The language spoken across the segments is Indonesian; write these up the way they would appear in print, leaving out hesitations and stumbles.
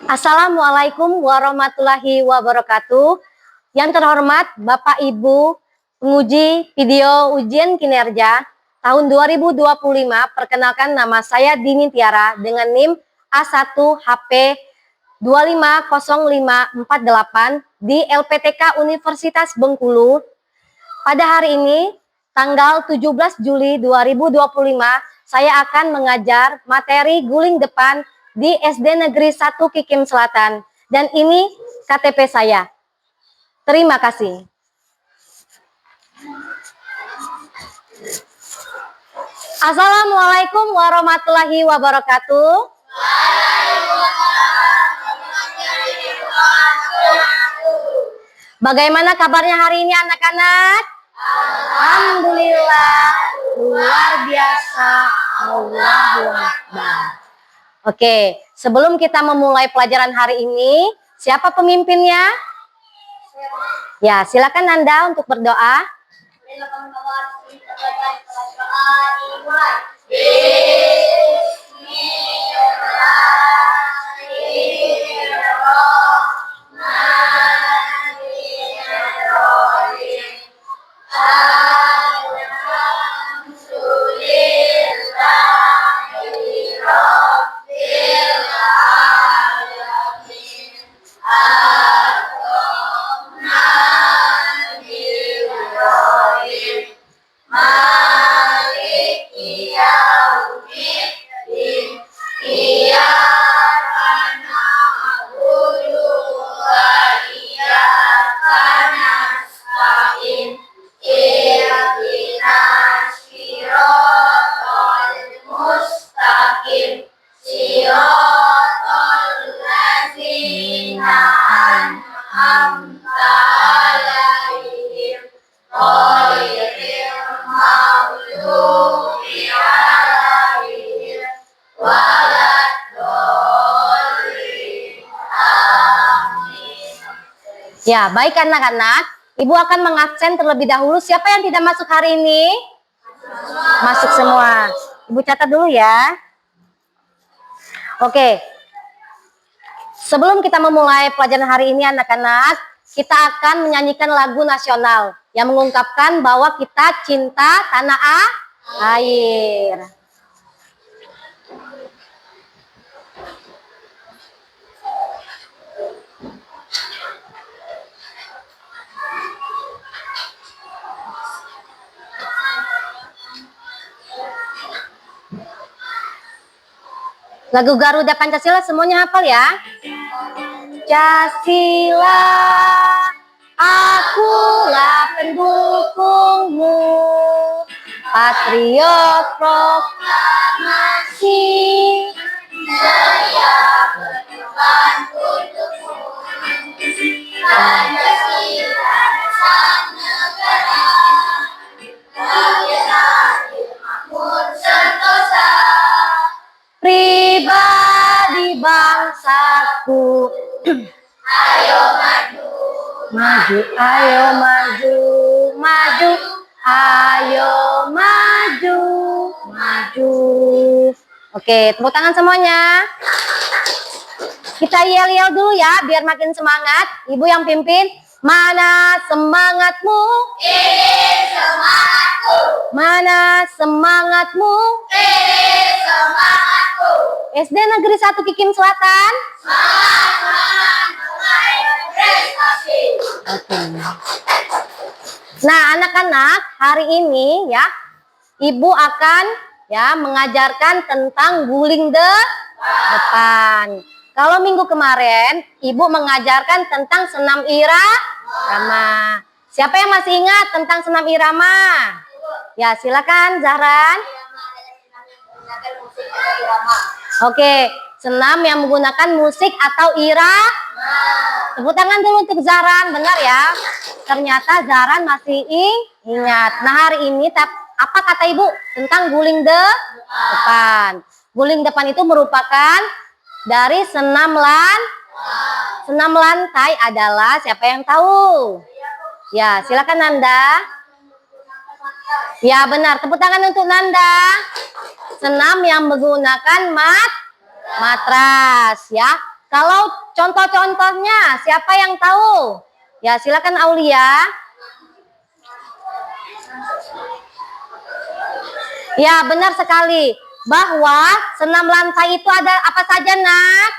Assalamualaikum warahmatullahi wabarakatuh. Yang terhormat Bapak Ibu penguji video ujian kinerja tahun 2025, perkenalkan nama saya Dini Tiara dengan NIM A1 HP 250548 di LPTK Universitas Bengkulu. Pada hari ini, tanggal 17 Juli 2025, saya akan mengajar materi guling depan di SD Negeri 1 Kikim Selatan. Dan ini KTP saya. Terima kasih. Assalamualaikum warahmatullahi wabarakatuh. Bagaimana kabarnya hari ini anak-anak? Alhamdulillah, luar biasa, Allahu Akbar. Oke, sebelum kita memulai pelajaran hari ini, siapa pemimpinnya? Ya, silakan Anda untuk berdoa. Ya, baik anak-anak. Ibu akan mengabsen terlebih dahulu. Siapa yang tidak masuk hari ini? Masuk semua. Ibu catat dulu ya. Oke. Sebelum kita memulai pelajaran hari ini anak-anak, kita akan menyanyikan lagu nasional yang mengungkapkan bahwa kita cinta tanah air. Lagu Garuda Pancasila semuanya hafal ya? Pancasila, akulah pendukungmu, patriot proklamasi, saya berkorban untukmu, Pancasila sang negara, bendera makmur sentosa, pribadi bangsaku. Ayo maju, maju, ayo maju, maju, ayo maju, maju. Oke, tepuk tangan semuanya. Kita yel-yel dulu ya, biar makin semangat. Ibu yang pimpin. Mana semangatmu? Ini semangatku. Mana semangatmu? Ini semangatku. SD Negeri 1 Kikim Selatan. Semangat, prestasi. Oke. Nah, anak-anak, hari ini ya, Ibu akan ya mengajarkan tentang guling depan. Kalau minggu kemarin, Ibu mengajarkan tentang senam irama. Siapa yang masih ingat tentang senam irama? Ya, silakan Zahran. Oke, senam yang menggunakan musik atau irama. Tepuk tangan dulu untuk Zahran, benar ya? Ternyata Zahran masih ingat. Nah, hari ini apa kata Ibu tentang guling depan? Guling depan itu merupakan dari senam lantai adalah siapa yang tahu? Ya, silakan Nanda. Ya, benar. Tepuk tangan untuk Nanda. Senam yang menggunakan matras ya. Kalau contoh-contohnya, siapa yang tahu? Ya, silakan Aulia. Ya, benar sekali. Bahwa senam lantai itu ada apa saja, Nak?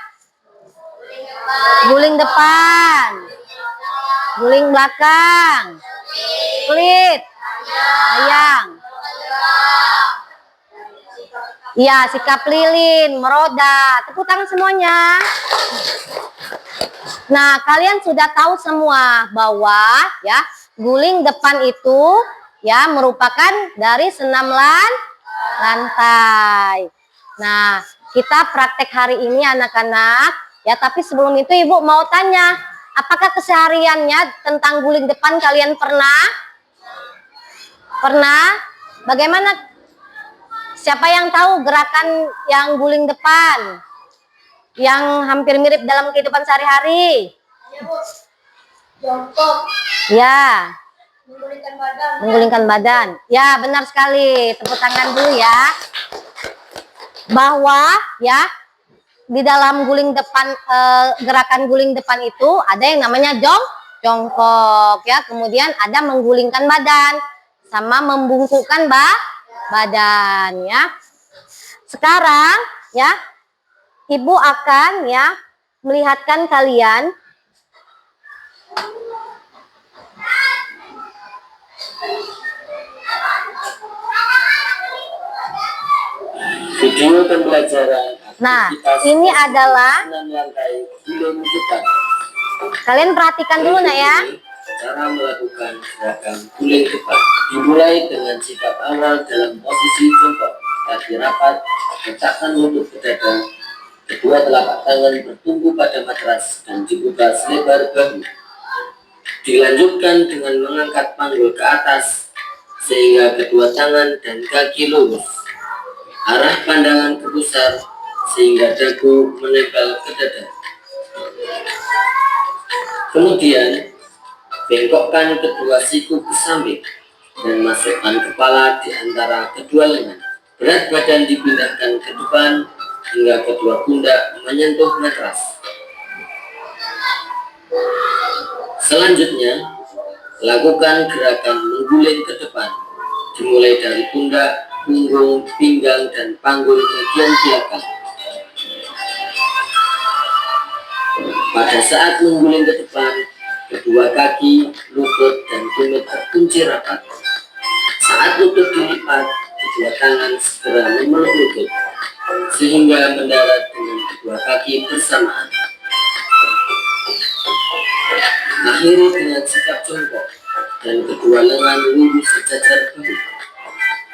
Guling depan, guling belakang, split, ayang. Iya, sikap lilin, meroda. Tepuk tangan semuanya. Nah, kalian sudah tahu semua bahwa ya guling depan itu ya merupakan dari senam lantai. Nah, kita praktek hari ini anak-anak ya, tapi sebelum itu Ibu mau tanya, apakah kesehariannya tentang guling depan kalian pernah? Pernah? Bagaimana? Siapa yang tahu gerakan yang guling depan? Yang hampir mirip dalam kehidupan sehari-hari? Jongkok. Ya. Menggulingkan badan. Menggulingkan badan. Ya, benar sekali. Tepuk tangan dulu ya. Bahwa ya di dalam guling depan gerakan guling depan itu ada yang namanya jongkok ya. Kemudian ada menggulingkan badan sama membungkukkan badan ya. Sekarang ya Ibu akan ya melihatkan kalian video pembelajaran. Nah, ini adalah kalian perhatikan dulu nak ya. Cara melakukan gerakan guling depan dimulai dengan sikap awal dalam posisi jongkok, kaki rapat, letakkan lutut ke dada, kedua telapak tangan bertumpu pada matras dan dibuka selebar bahu. Dilanjutkan dengan mengangkat panggul ke atas sehingga kedua tangan dan kaki lurus. Arah pandangan ke pusar sehingga dagu menempel ke dada. Kemudian bengkokkan kedua siku ke samping dan masukkan kepala di antara kedua lengan. Berat badan dipindahkan ke depan hingga kedua pundak menyentuh matras. Selanjutnya, lakukan gerakan mengguling ke depan, dimulai dari pundak, punggung, pinggang, dan panggul bagian belakang. Pada saat mengguling ke depan, kedua kaki, lutut, dan tumit terkunci rapat. Saat lutut dilipat, kedua tangan segera memeluk lutut, sehingga mendarat dengan kedua kaki bersamaan. Akhiri dengan sikap jongkok, dan kedua lengan lurus sejajar bahu.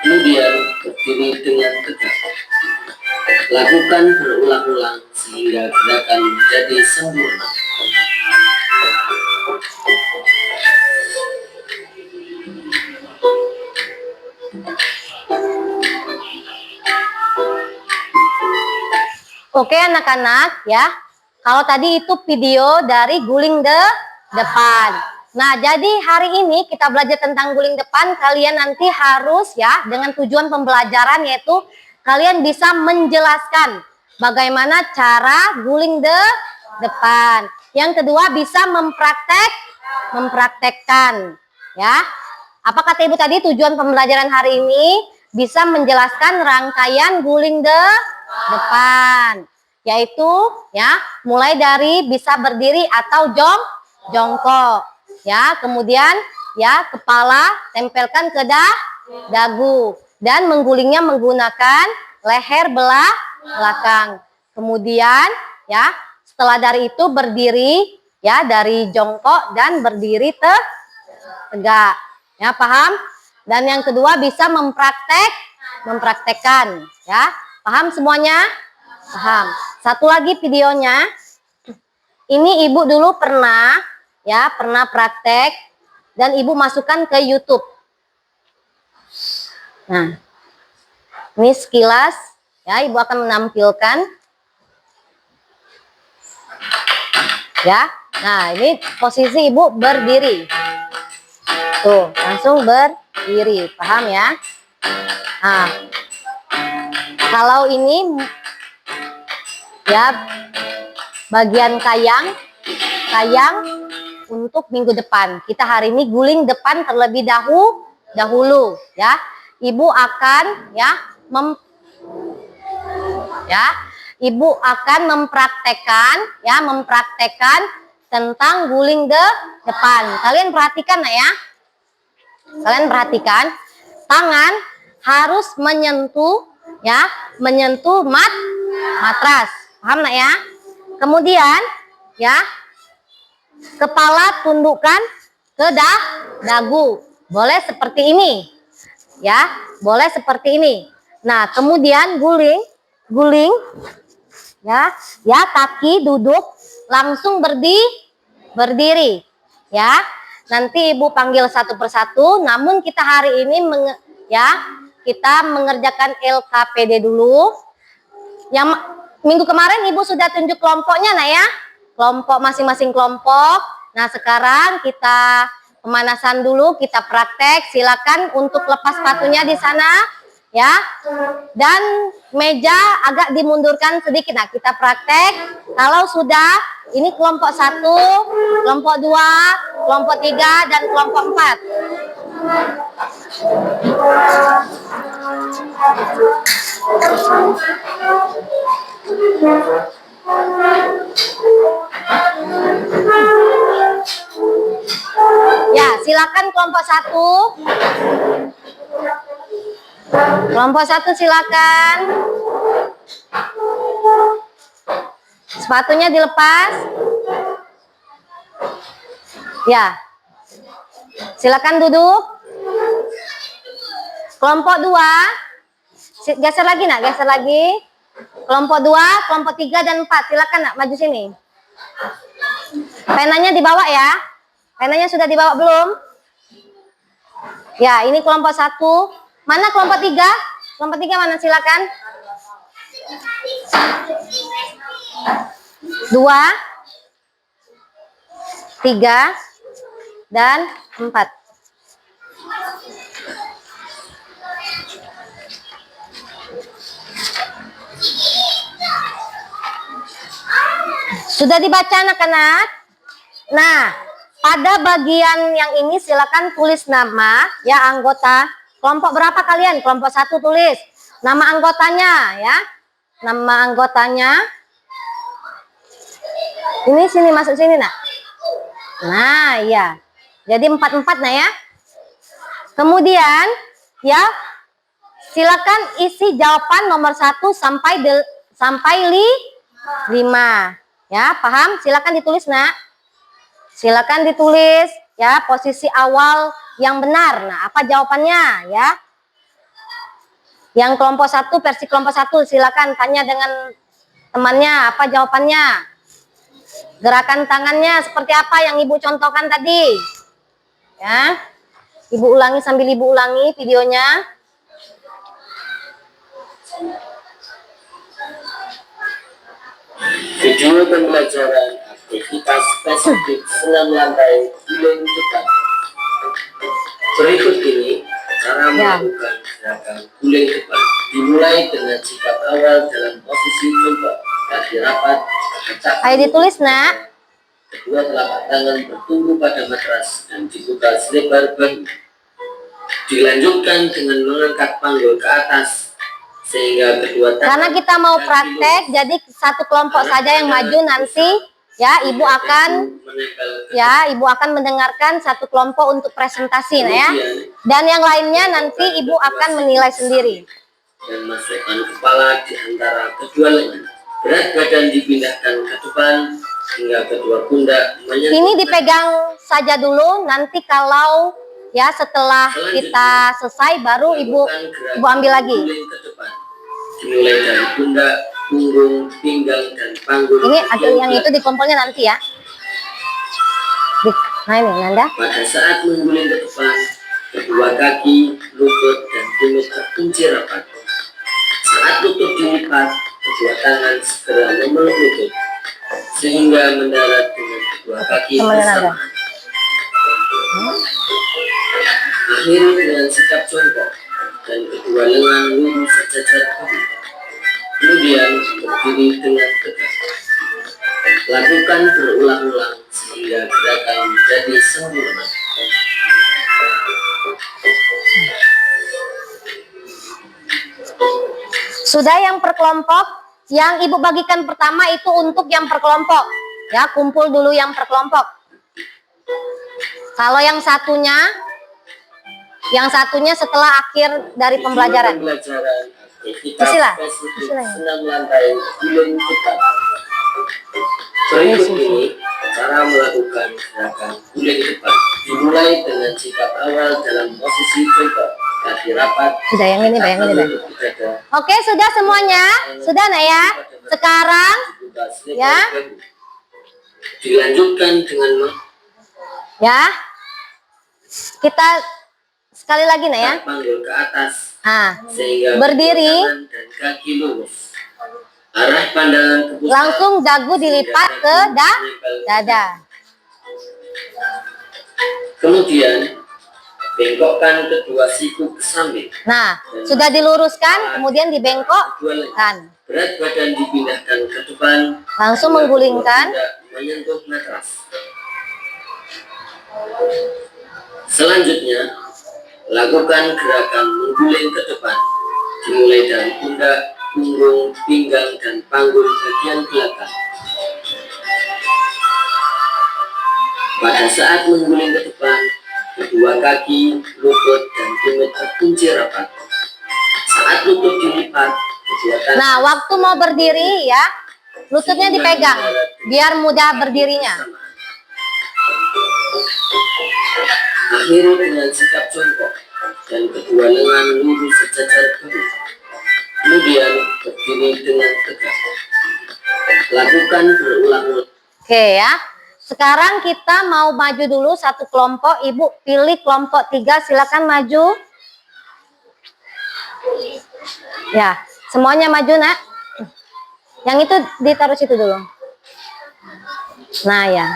Kemudian berdiri dengan tegak. Lakukan berulang-ulang sehingga gerakan menjadi sempurna. Oke anak-anak ya. Kalau tadi itu video dari guling depan. Nah, jadi hari ini kita belajar tentang guling depan. Kalian nanti harus ya dengan tujuan pembelajaran yaitu kalian bisa menjelaskan bagaimana cara guling depan. Yang kedua bisa mempraktekkan ya. Apa kata Ibu tadi tujuan pembelajaran hari ini? Bisa menjelaskan rangkaian guling depan, yaitu ya mulai dari bisa berdiri atau jongkok ya, kemudian ya kepala tempelkan ke dagu dan menggulingnya menggunakan leher belakang. Kemudian ya setelah dari itu berdiri ya dari jongkok dan berdiri tegak ya, paham? Dan yang kedua bisa mempraktekkan ya. Paham semuanya? Paham. Satu lagi videonya. Ini Ibu dulu pernah praktek dan Ibu masukkan ke YouTube. Nah, ini sekilas ya, Ibu akan menampilkan ya. Nah, ini posisi Ibu berdiri. Tuh, langsung berdiri. Paham ya? Nah, kalau ini ya bagian kayang untuk minggu depan. Kita hari ini guling depan terlebih dahulu ya. Ibu akan Ibu akan mempraktekkan tentang guling depan. Kalian perhatikan ya. Kalian perhatikan, tangan harus menyentuh matras. Paham nak ya? Kemudian ya, kepala tundukkan ke dagu. Boleh seperti ini. Ya, boleh seperti ini. Nah, kemudian guling ya, kaki duduk langsung berdiri ya. Nanti ibu panggil satu persatu, namun kita hari ini kita mengerjakan LKPD dulu. Yang minggu kemarin ibu sudah tunjuk kelompoknya nah ya, kelompok masing-masing kelompok. Nah, sekarang kita pemanasan dulu, kita praktek. Silakan untuk lepas sepatunya di sana ya, dan meja agak dimundurkan sedikit. Nah, kita praktek. Kalau sudah, ini kelompok 1, kelompok 2, kelompok 3, dan kelompok 4. Ya, silakan kelompok 1. Kelompok 1 silakan. Sepatunya dilepas. Ya. Silakan duduk. Kelompok 2. Geser lagi nak, geser lagi. Kelompok 2, kelompok 3 dan 4. Silakan nak maju sini. Penanya dibawa ya. Penanya sudah dibawa belum? Ya, ini kelompok 1. Mana kelompok 3? Kelompok 3 mana? Silakan. 2, 3, dan 4. Sudah dibaca anak-anak? Nah, pada bagian yang ini silakan tulis nama ya, anggota. Kelompok berapa kalian? Kelompok 1 tulis nama anggotanya ya. Nama anggotanya. Ini sini, masuk sini nak. Nah, ya. Jadi 4-4 nah ya. Kemudian ya, silakan isi jawaban nomor 1 sampai 5. Ya, paham? Silakan ditulis nak. Silakan ditulis ya, posisi awal yang benar. Nah, apa jawabannya ya? Yang kelompok 1 versi kelompok 1 silakan tanya dengan temannya apa jawabannya. Gerakan tangannya seperti apa yang ibu contohkan tadi. Ya. Ibu ulangi sambil ibu ulangi videonya. Video pembelajaran aktivitas spesifik senam lantai guling depan. Berikut ini cara melakukan gerakan guling depan. Dimulai dengan sikap awal dalam posisi jongkok, kaki rapat, Ayo ditulis nak. kedua telapak tangan bertumpu pada matras dan dibuka selebar bahu. Dilanjutkan dengan mengangkat panggul ke atas sehingga kedua tangan. Karena kita mau praktek, jadi satu kelompok saja yang maju nanti. Ya, ibu akan mendengarkan satu kelompok untuk presentasi nah ya. Dan yang lainnya nanti ibu akan menilai sendiri. Dan masukkan kepala di antara kedua lengan. Berat badan dipindahkan ke depan hingga kedua pundak menyentuh. Ini dipegang saja dulu, nanti kalau ya setelah kita selesai baru ibu ambil lagi. Dimulai dari pundak, punggung, pinggang, dan panggul. Ini ada yang itu di kompolnya nanti ya. Nah ini Nanda. Pada saat mengguling ke depan, kedua kaki, lutut, dan tumit terkunci rapat. Saat lutut dilipat, kedua tangan segera memeluk lutut sehingga mendarat dengan kedua kaki bersama. Akhiri dengan sikap jongkok dan kedua lengan lurus sejajar. Kemudian berdiri dengan tegak. Lakukan berulang-ulang sehingga gerakan menjadi sempurna. Sudah yang per kelompok, yang ibu bagikan pertama itu untuk yang per kelompok. Ya, kumpul dulu yang per kelompok. Kalau yang satunya setelah akhir dari pembelajaran. Bismillah. Senam lantai gulung depan. Berikut ini cara melakukan gerakan gulung depan. Dimulai dengan sikap awal dalam posisi jongkok, kaki rapat. Sudah yang ini, Bang. Oke, sudah semuanya? Sudah, Nak ya? Sekarang ya. Dilanjutkan dengan ya. Kita sekali lagi, Nak ya. panggul ke atas. Sehingga berdiri dan kaki lurus. Arah pandangan ke pusat. Langsung dagu dilipat ke dada. Kemudian bengkokkan kedua siku ke samping. Nah, sudah diluruskan, kemudian dibengkokkan. Berat badan dipindahkan ke depan. Langsung menggulingkan. Menyentuh matras. Selanjutnya, lakukan gerakan mengguling ke depan. Dimulai dari pundak, punggung, pinggang, dan panggul bagian belakang. Pada saat mengguling ke depan, kedua kaki, lutut, dan tumit terkunci rapat. Saat lutut dilipat, kedua kaki. Nah, waktu mau berdiri ya, lututnya dipegang, biar mudah berdirinya. Akhiri dengan sikap jongkok dan kedua lengan lurus sejajar perut. Kemudian berdiri dengan tegak. Lakukan berulang-ulang. Oke ya. Sekarang kita mau maju dulu satu kelompok. Ibu pilih kelompok 3, silakan maju. Ya, semuanya maju, Nak. Yang itu ditaruh situ dulu. Nah ya.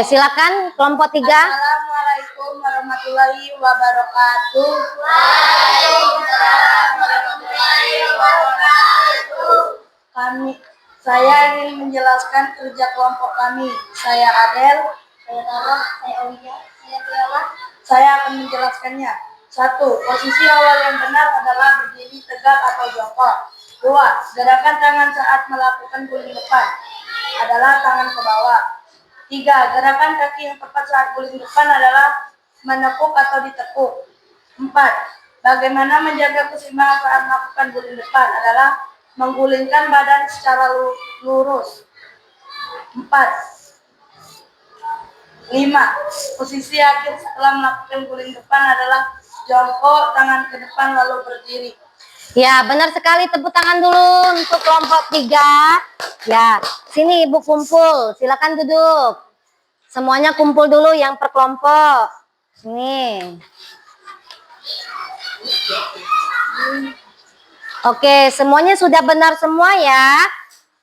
Silakan kelompok 3. Assalamualaikum warahmatullahi wabarakatuh. Waalaikumsalam warahmatullahi wabarakatuh. Saya ingin menjelaskan kerja kelompok kami. Saya Adel, saya Tara, saya Aulia, saya Tiara. Saya akan menjelaskannya. 1. Posisi awal yang benar adalah berdiri tegak atau jongkok. 2. Gerakan tangan saat melakukan guling depan adalah tangan ke bawah. 3. Gerakan kaki yang tepat saat guling depan adalah menekuk atau ditekuk. 4. Bagaimana menjaga keseimbangan saat melakukan guling depan adalah menggulingkan badan secara lurus. 4. 5. Posisi akhir setelah melakukan guling depan adalah jongkok, tangan ke depan lalu berdiri. Ya, benar sekali. Tepuk tangan dulu untuk kelompok 3. Ya, sini Ibu kumpul. Silakan duduk. Semuanya kumpul dulu yang per kelompok. Sini. Oke, semuanya sudah benar semua ya.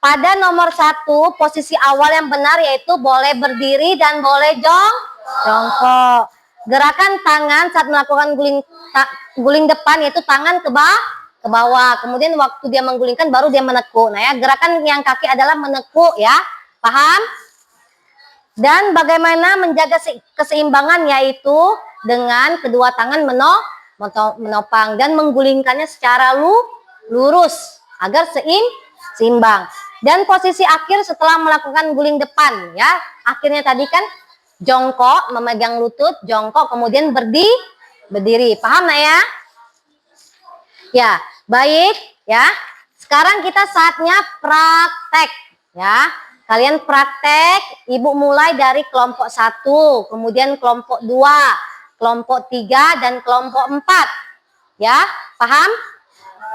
Pada nomor 1, posisi awal yang benar yaitu boleh berdiri dan boleh jongkok. Gerakan tangan saat melakukan guling depan yaitu tangan ke bawah. Kemudian waktu dia menggulingkan baru dia menekuk. Nah ya, gerakan yang kaki adalah menekuk ya. Paham? Dan bagaimana menjaga keseimbangan yaitu dengan kedua tangan menopang dan menggulingkannya secara lurus agar seimbang. Dan posisi akhir setelah melakukan guling depan ya. Akhirnya tadi kan jongkok, memegang lutut, jongkok, kemudian berdiri. Paham Nak ya? Ya, baik ya. Sekarang kita saatnya praktek ya. Kalian praktek, Ibu mulai dari kelompok 1, kemudian kelompok 2, kelompok 3 dan kelompok 4. Ya, paham?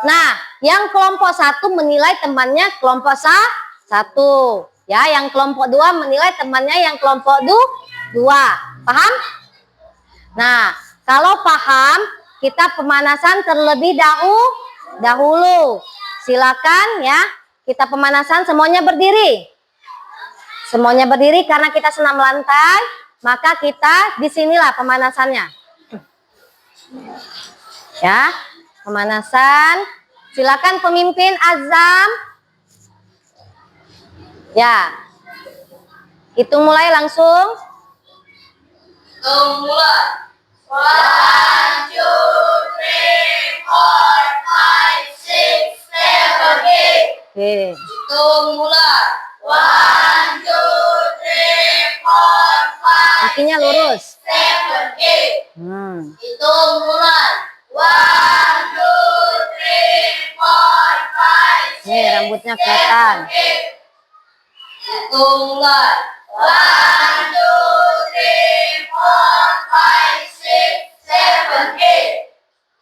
Nah, yang kelompok 1 menilai temannya kelompok 1. Ya, yang kelompok 2 menilai temannya yang kelompok 2. Paham? Nah, kalau paham, kita pemanasan terlebih dahulu. Silakan ya, kita pemanasan semuanya berdiri. Semuanya berdiri karena kita senam lantai, maka kita disinilah pemanasannya. Ya, pemanasan. Silakan pemimpin azam. Ya. Hitung mulai langsung. Hitung mulai. 1, 2, 3, 4, 5, 6, 7, 8. Oke. Hitung mulai. 1, 2, 3, 4, 5, Kakinya lurus. 7, 8. Hitung mulai. 1, 2, 3, 4, 5, 6, Nih, rambutnya kelihatan. 7, 8. Hitung mulai. 1, 2, 3, 4, 5, 6, 7, 8.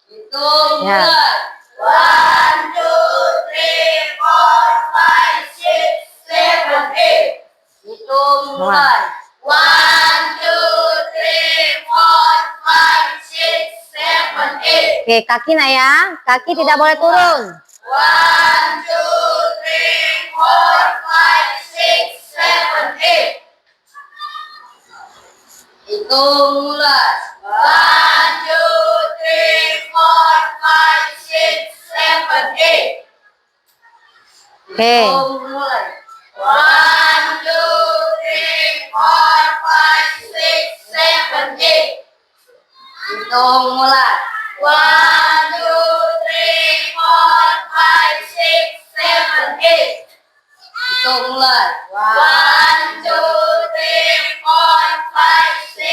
Hitung Ya. mulai. 1, 2, 3, 4, 5, 6, 7, 8. Hitung mulai. 1, 2, 3, 4, 5, 6, 7, 8. Oke, kaki Naya. Kaki tidak boleh turun. 1, 2, 3, 4, 5, 6, 7, 8. Hitung mulai. 1, 2, 3, 4, 5, 6, 7, 8. Oke. Hitung mulai. 1, 2, 3, 4, 5, 6, 7, 8. Hitung mulai. 1, 2, 3, 4, 5, 6, 7, 8. Hitung mulai. 1, 2, 3, 4, 5, 6,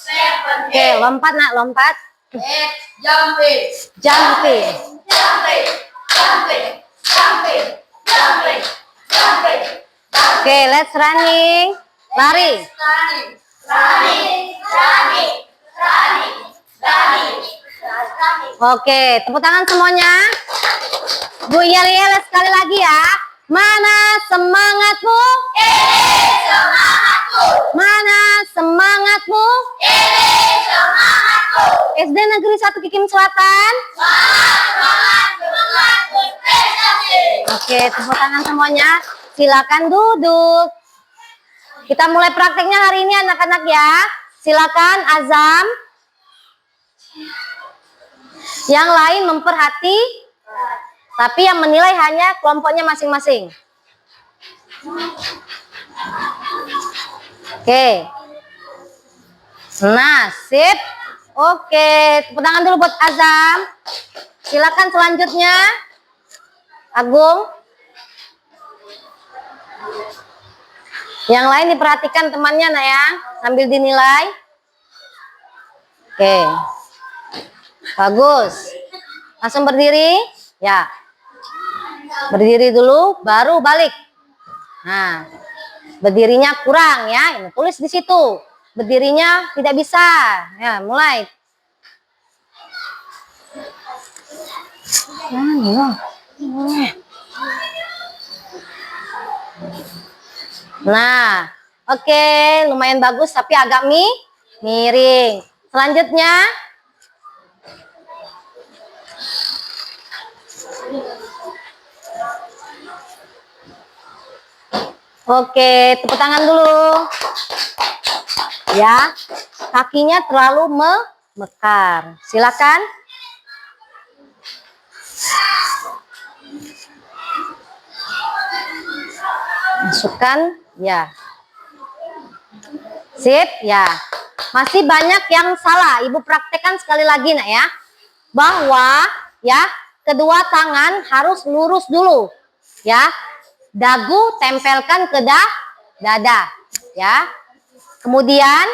7, 8. Oke, lompat nak, lompat. Jumping. Jumping. Jumping. Jumping. Jumping. Jumping. Jumping. Oke, let's running. Lari. Running. Running. Running. Running. Running. Oke, tepuk tangan semuanya. Bu yel-yel sekali lagi ya. Mana semangatmu? Ini semangatku. Mana semangatmu? Ini semangatku. SD Negeri 1 Kikim Selatan. Semangat, semangat, berprestasi. Oke, tepuk tangan semuanya. Silakan duduk. Kita mulai prakteknya hari ini anak-anak ya. Silakan Azam. Yang lain memperhati, tapi yang menilai hanya kelompoknya masing-masing. Oke. Nah, sip. Oke, tepuk tangan dulu buat Azam. Silakan selanjutnya. Agung. Yang lain diperhatikan temannya nah ya, sambil dinilai. Oke. Bagus. Langsung berdiri. Ya. Berdiri dulu, baru balik. Nah, berdirinya kurang ya. Ini tulis di situ. Berdirinya tidak bisa. Ya, mulai. Nah, oke, lumayan bagus tapi agak miring. Selanjutnya, oke, tepuk tangan dulu. Ya, kakinya terlalu mekar. Silakan. Masukkan, ya. Sip, ya. Masih banyak yang salah. Ibu praktekkan sekali lagi nak ya. Bahwa ya, kedua tangan harus lurus dulu. Ya. Dagu tempelkan ke dada, ya. Kemudian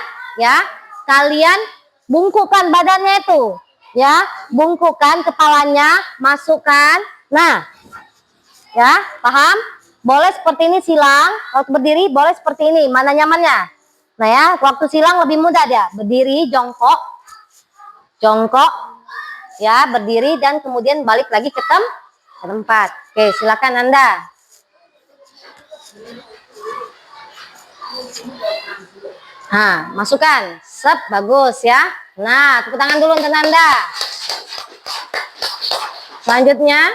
ya, kalian bungkukkan badannya itu, ya. Bungkukkan kepalanya, masukkan. Nah, ya, paham? Boleh seperti ini silang, kalau berdiri boleh seperti ini, mana nyamannya. Nah ya, waktu silang lebih mudah dia. Berdiri, jongkok, ya, berdiri dan kemudian balik lagi ke tempat. Oke, silakan Anda. Nah, masukkan. Sep, bagus ya. Nah, tepuk tangan dulu untuk Anda. Selanjutnya.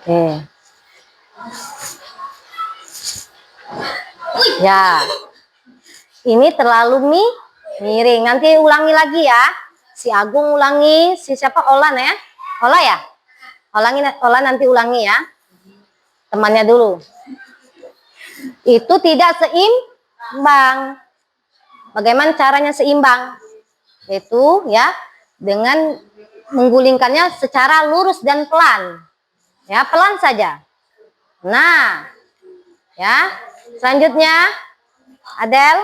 Oke. Ya. Ini terlalu miring. Nanti ulangi lagi ya. Si Agung ulangi, si siapa? Olan ya? Ola ya? Ola nanti ulangi ya. Temannya dulu. Itu tidak seimbang. Bagaimana caranya seimbang? Itu ya dengan menggulingkannya secara lurus dan pelan. Ya, pelan saja. Nah, ya. Selanjutnya, Adel.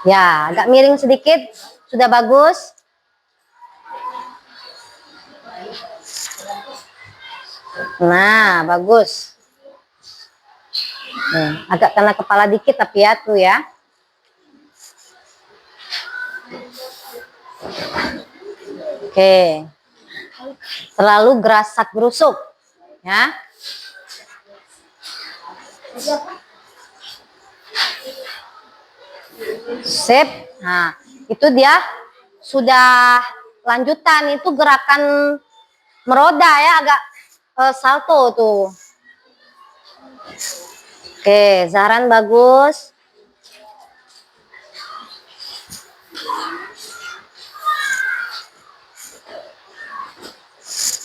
Ya, agak miring sedikit. Sudah bagus. Nah, bagus. Agak kena kepala dikit tapi ya tuh ya. Oke. Terlalu gerasak gerusuk ya. Sip. Nah, itu dia sudah lanjutan, itu gerakan meroda ya, agak salto tuh. Oke, Zahran bagus.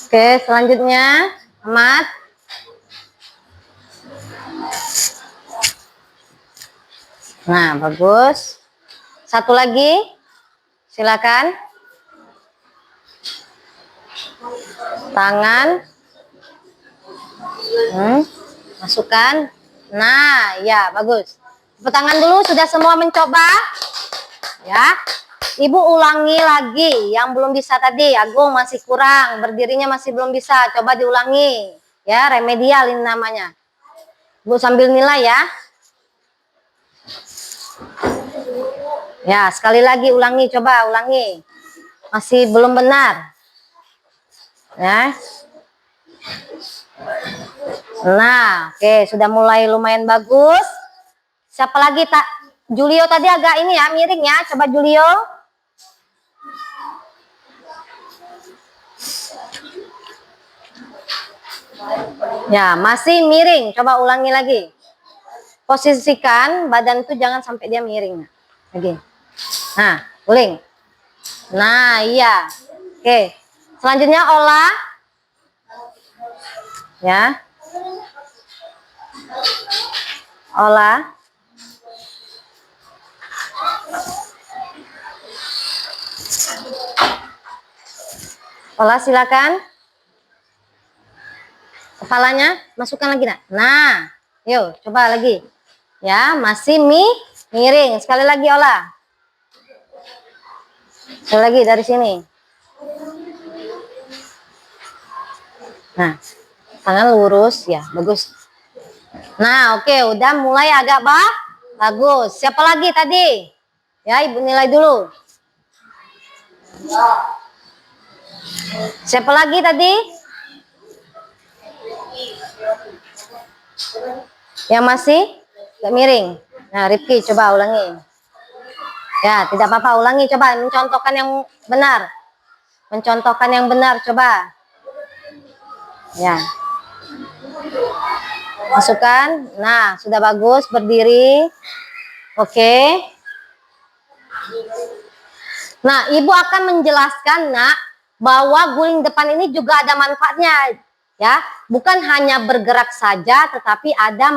Oke, selanjutnya Ahmad. Nah, bagus. Satu lagi. Silakan. Tangan. Masukkan. Nah, ya, bagus. Tepuk tangan dulu, sudah semua mencoba? Ya. Ibu ulangi lagi yang belum bisa tadi. Agung masih kurang, berdirinya masih belum bisa. Coba diulangi. Ya, remedial ini namanya. Bu sambil nilai ya. Ya, sekali lagi ulangi, coba ulangi. Masih belum benar. Ya. Nah, oke, sudah mulai lumayan bagus. Siapa lagi tak? Julio tadi agak ini ya, miring ya. Coba Julio. Ya, masih miring. Coba ulangi lagi. Posisikan badan tuh jangan sampai dia miring. Lagi. Nah, guling. Nah, iya. Oke. Selanjutnya olah. Ya. Olah. Olah, silakan. Kepalanya masukkan lagi. Nah, yuk coba lagi. Ya, masih miring. Sekali lagi olah. Sekali lagi dari sini. Nah, tangan lurus ya, bagus. Nah, oke, udah mulai agak bagus. Siapa lagi tadi? Ya, ibu nilai dulu. Siapa lagi tadi? Yang masih gak miring. Nah, Rifki coba ulangi. Ya, tidak apa-apa, ulangi, coba mencontohkan yang benar. Mencontohkan yang benar, coba. Ya. Masukkan. Nah, sudah bagus, berdiri. Oke. Nah, ibu akan menjelaskan, nak, bahwa guling depan ini juga ada manfaatnya. Ya, bukan hanya bergerak saja, tetapi ada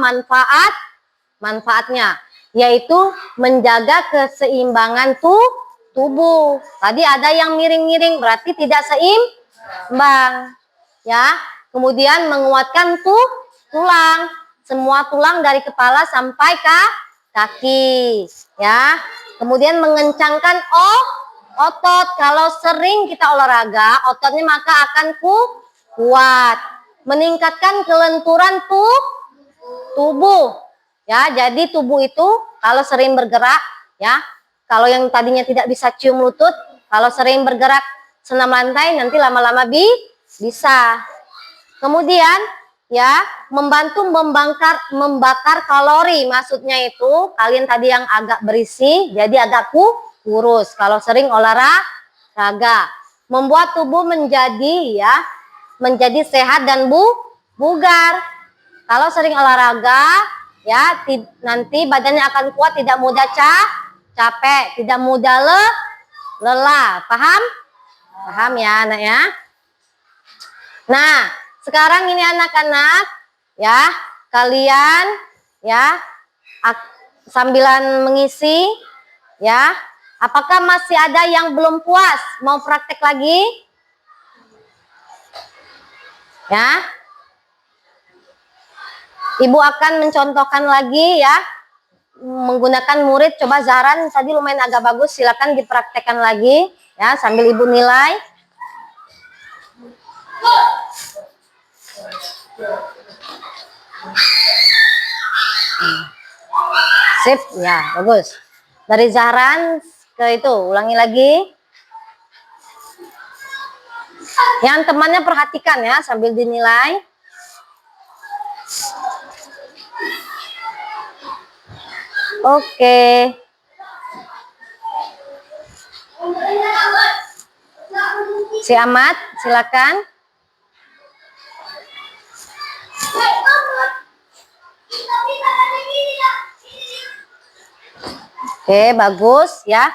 manfaatnya, yaitu menjaga keseimbangan tubuh. Tadi ada yang miring-miring, berarti tidak seimbang. Ya, kemudian menguatkan tulang, semua tulang dari kepala sampai ke kaki. Ya, kemudian mengencangkan otot. Kalau sering kita olahraga, ototnya maka akan kuat. Meningkatkan kelenturan tubuh. Ya, jadi tubuh itu kalau sering bergerak, ya, kalau yang tadinya tidak bisa cium lutut, kalau sering bergerak senam lantai, nanti lama-lama bisa. Kemudian, ya, membantu membakar kalori. Maksudnya itu kalian tadi yang agak berisi, jadi agak kurus. Kalau sering olahraga, membuat tubuh menjadi sehat dan bugar. Kalau sering olahraga, ya, nanti badannya akan kuat, tidak mudah capek, tidak mudah lelah. Paham? Paham ya anak ya? Nah, sekarang ini anak-anak ya, kalian ya sambilan mengisi ya. Apakah masih ada yang belum puas? Mau praktek lagi? Ya. Ibu akan mencontohkan lagi ya. Menggunakan murid, coba Zahran tadi lumayan agak bagus, silakan dipraktekkan lagi ya sambil ibu nilai. Sip, ya bagus. Dari Zahran ke itu, ulangi lagi. Yang temannya perhatikan ya sambil dinilai. Oke. Si Ahmad, silakan. Oke, bagus ya.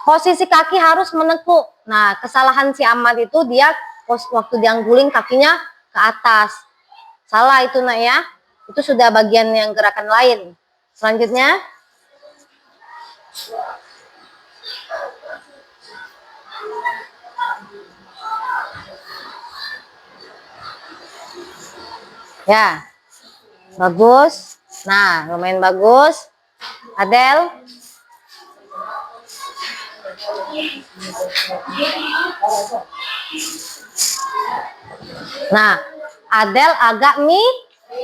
Posisi kaki harus menekuk. Nah, kesalahan si Ahmad itu dia waktu dia guling kakinya ke atas. Salah itu nak ya. Itu sudah bagian yang gerakan lain. Selanjutnya. Ya. Bagus. Nah, lumayan bagus. Adel. Nah, Adel agak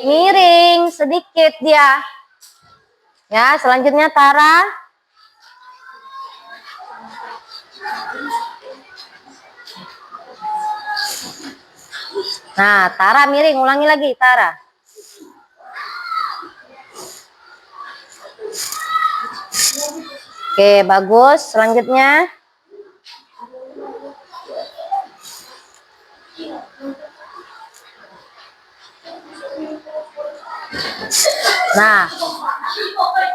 miring sedikit dia. Ya, selanjutnya Tara. Nah, Tara miring, ulangi lagi Tara. Oke, bagus. Selanjutnya. Nah,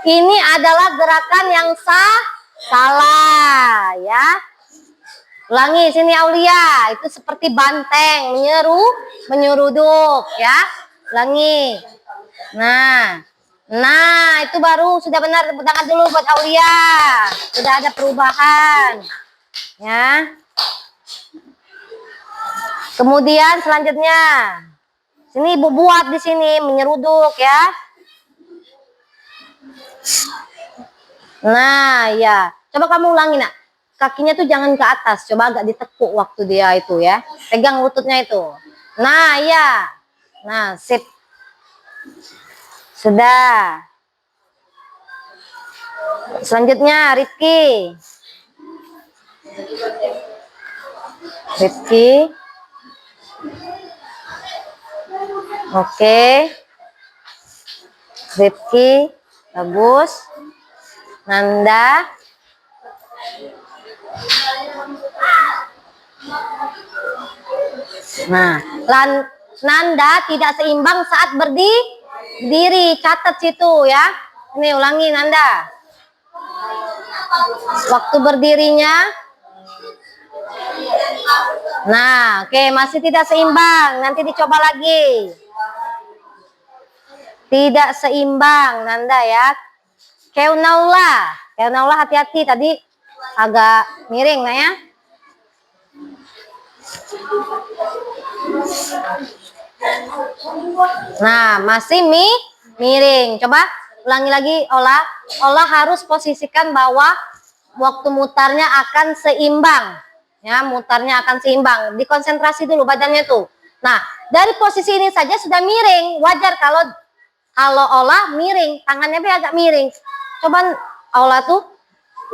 ini adalah gerakan yang salah ya. Ulangi sini Aulia, itu seperti banteng, menyeruduk ya. Ulangi. Nah, itu baru sudah benar, tepuk tangan dulu buat Aulia. Sudah ada perubahan. Ya. Kemudian selanjutnya. Sini Ibu buat di sini menyeruduk ya. Nah, ya. Coba kamu ulangi, Nak. Kakinya tuh jangan ke atas, coba agak ditekuk waktu dia itu ya. Pegang lututnya itu. Nah, ya. Nah, sip. Sudah. Selanjutnya Rifki. Oke. Rifki, bagus. Nanda. Nah, Nanda tidak seimbang saat berdiri. Catat situ ya. Ini ulangi Nanda. Waktu berdirinya. Nah, oke, masih tidak seimbang. Nanti dicoba lagi. Tidak seimbang Nanda ya. Keunaulah hati-hati tadi agak miring nah ya. Nah, masih miring. Coba ulangi lagi Ola. Ola harus posisikan bahwa waktu mutarnya akan seimbang. Ya, mutarnya akan seimbang. Dikonsentrasi dulu badannya tuh. Nah, dari posisi ini saja sudah miring. Wajar kalau Ola miring, tangannya agak miring. Coba Ola tuh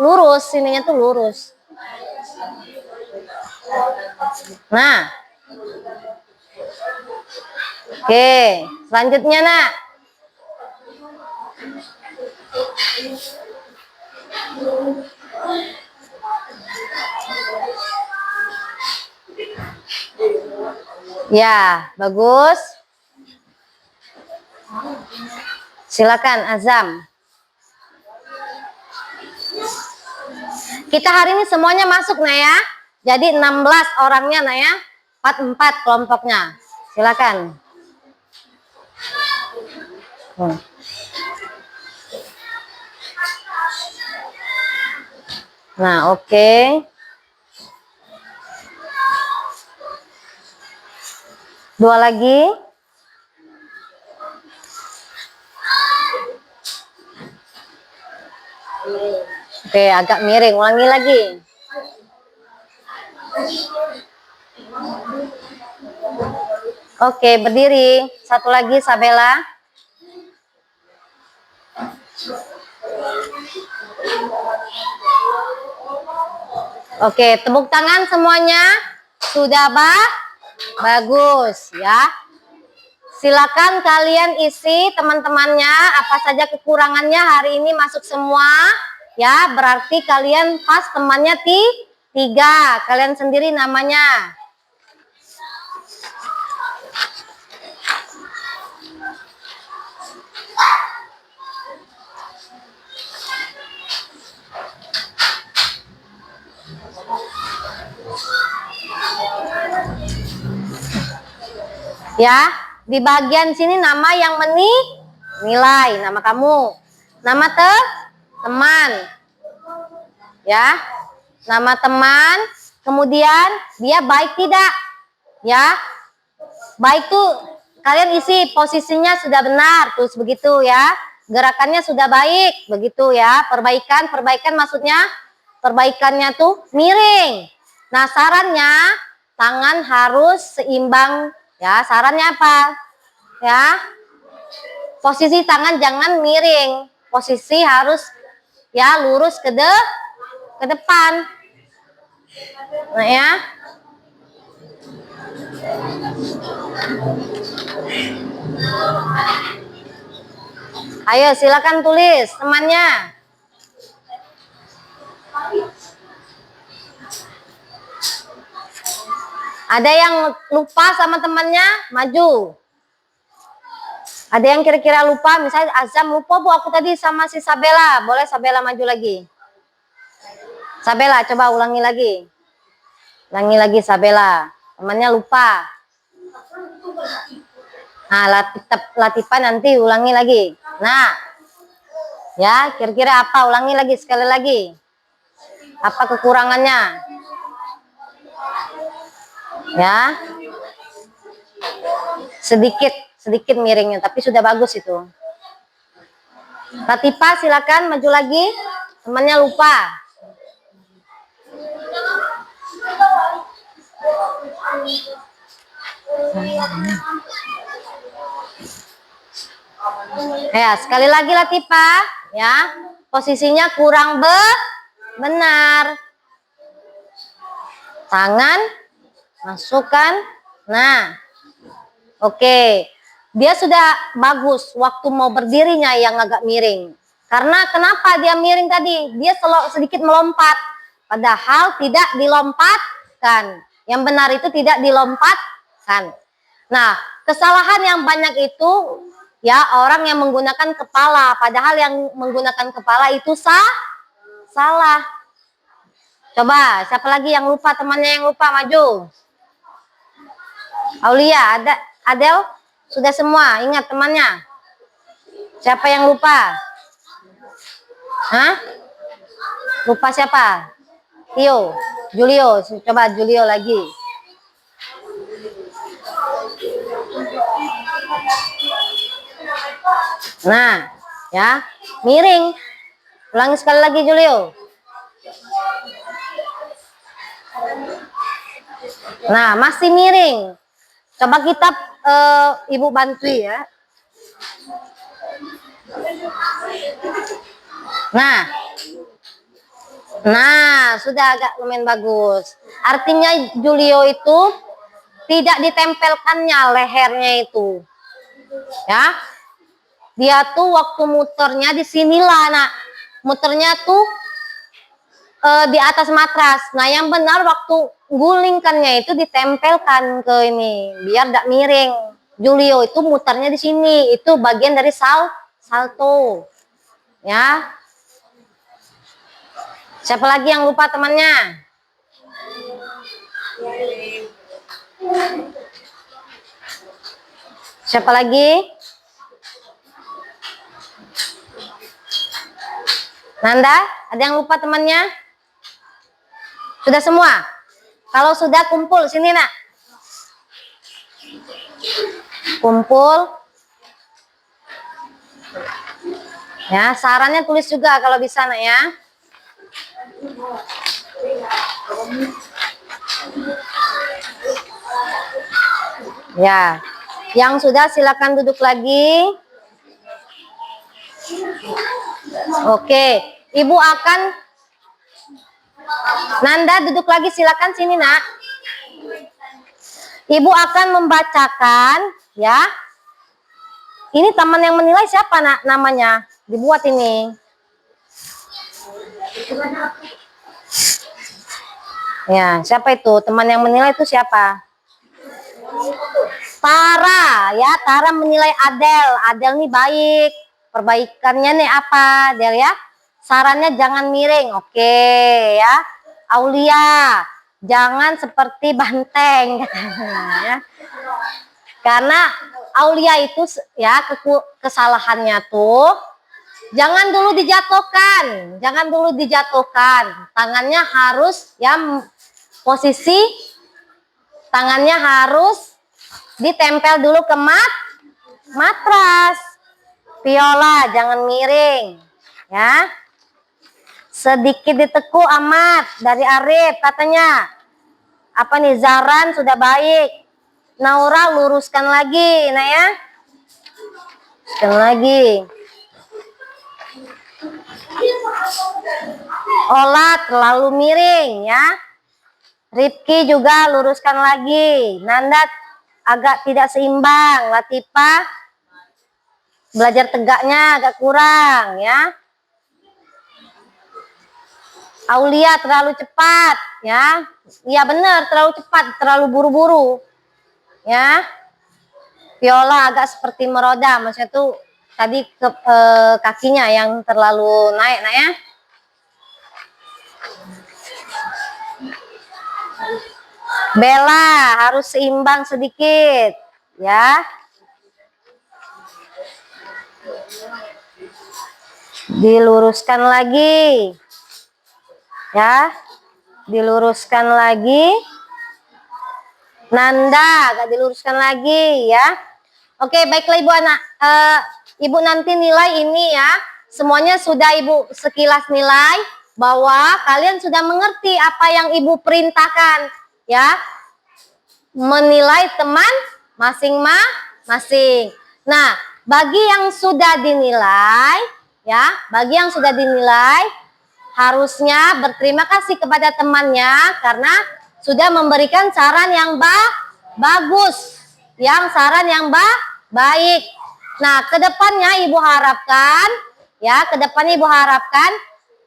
lurus, sininya tuh lurus. Nah. Oke, selanjutnya Nak. Ya, bagus. Silakan Azam. Kita hari ini semuanya masuk nah ya. Jadi 16 orangnya nah ya. 4 kelompoknya. Silakan. Nah, oke. Dua lagi. Oke, agak miring. Ulangi lagi. Oke, berdiri. Satu lagi, Sabella. Oke, tepuk tangan semuanya. Sudah bagus ya. Silakan kalian isi teman-temannya apa saja kekurangannya hari ini masuk semua ya. Berarti kalian pas temannya 3. Kalian sendiri namanya. Ya, di bagian sini nama yang menilai, nama kamu, nama teman, ya, nama teman, kemudian dia baik tidak, ya, baik tuh kalian isi posisinya sudah benar, terus begitu ya, gerakannya sudah baik, begitu ya, perbaikan maksudnya perbaikannya tuh miring. Nah sarannya tangan harus seimbang. Ya, sarannya apa? Ya, posisi tangan jangan miring. Posisi harus ya lurus ke depan. Nah ya. Ayo silakan tulis temannya. Ada yang lupa sama temannya, maju. Ada yang kira-kira lupa, misalnya Azam lupa bu, aku tadi sama si Sabella. Boleh Sabella maju lagi. Sabella, coba ulangi lagi. Ulangi lagi Sabella. Temannya lupa. Nah, Latifah nanti ulangi lagi. Nah, ya kira-kira apa? Ulangi lagi sekali lagi. Apa kekurangannya? Ya, sedikit miringnya, tapi sudah bagus itu. Latifah silakan maju lagi, temannya lupa. Ya, sekali lagi Latifah, ya, posisinya kurang benar. Tangan masukkan. Nah, oke. Dia sudah bagus. Waktu mau berdirinya yang agak miring. Karena kenapa dia miring tadi? Dia sedikit melompat. Padahal tidak dilompatkan. Yang benar itu tidak dilompatkan. Nah, kesalahan yang banyak itu ya orang yang menggunakan kepala. Padahal yang menggunakan kepala itu salah. Coba, siapa lagi yang lupa? Temannya yang lupa, maju. Aulia, Adel, sudah semua. Ingat temannya. Siapa yang lupa? Hah? Lupa siapa? Tio, Julio. Coba Julio lagi. Nah, ya, miring. Ulangi sekali lagi Julio. Nah, masih miring. Coba kita Ibu bantu ya. Nah, sudah agak lumayan bagus. Artinya Julio itu tidak ditempelkannya lehernya itu. Ya. Dia tuh waktu muternya di sinilah, nak. Muternya tuh di atas matras. Nah, yang benar waktu gulingkannya itu ditempelkan ke ini biar tidak miring. Julio itu muternya di sini, itu bagian dari salto. Ya. Siapa lagi yang lupa temannya? Siapa lagi? Nanda, ada yang lupa temannya? Sudah semua? Kalau sudah kumpul sini nak. Kumpul. Ya, sarannya tulis juga kalau bisa nak ya. Ya, yang sudah silakan duduk lagi. Oke, Ibu akan Nanda duduk lagi, silakan sini nak. Ibu akan membacakan ya. Ini teman yang menilai siapa nak namanya? Dibuat ini. Ya, siapa itu? Teman yang menilai itu siapa? Tara, ya. Tara menilai Adel. Adel nih baik. Perbaikannya nih apa, Adel ya? Sarannya jangan miring, oke ya. Aulia, jangan seperti banteng ya. Karena Aulia itu ya kesalahannya tuh jangan dulu dijatuhkan. Tangannya harus ya posisi tangannya harus ditempel dulu ke matras. Viola jangan miring ya. Sedikit ditekuk amat dari Arif katanya. Apa nih, Zaran sudah baik. Naura luruskan lagi, nah ya. Luruskan lagi. Ola terlalu miring ya. Ripki juga luruskan lagi. Nanda agak tidak seimbang. Latifah belajar tegaknya agak kurang ya. Aulia terlalu cepat ya. Iya benar, terlalu cepat, terlalu buru-buru. Ya. Viola agak seperti meroda, maksudnya tuh tadi kakinya yang terlalu naik nah ya. Bella harus seimbang sedikit ya. Diluruskan lagi. Ya, diluruskan lagi. Nanda agak diluruskan lagi ya. Oke, baiklah Ibu anak. Ibu nanti nilai ini ya. Semuanya sudah Ibu sekilas nilai bahwa kalian sudah mengerti apa yang Ibu perintahkan ya. Menilai teman masing-masing. Nah, bagi yang sudah dinilai ya, bagi yang sudah dinilai harusnya berterima kasih kepada temannya karena sudah memberikan saran yang bagus, saran yang baik. Nah, kedepannya Ibu harapkan,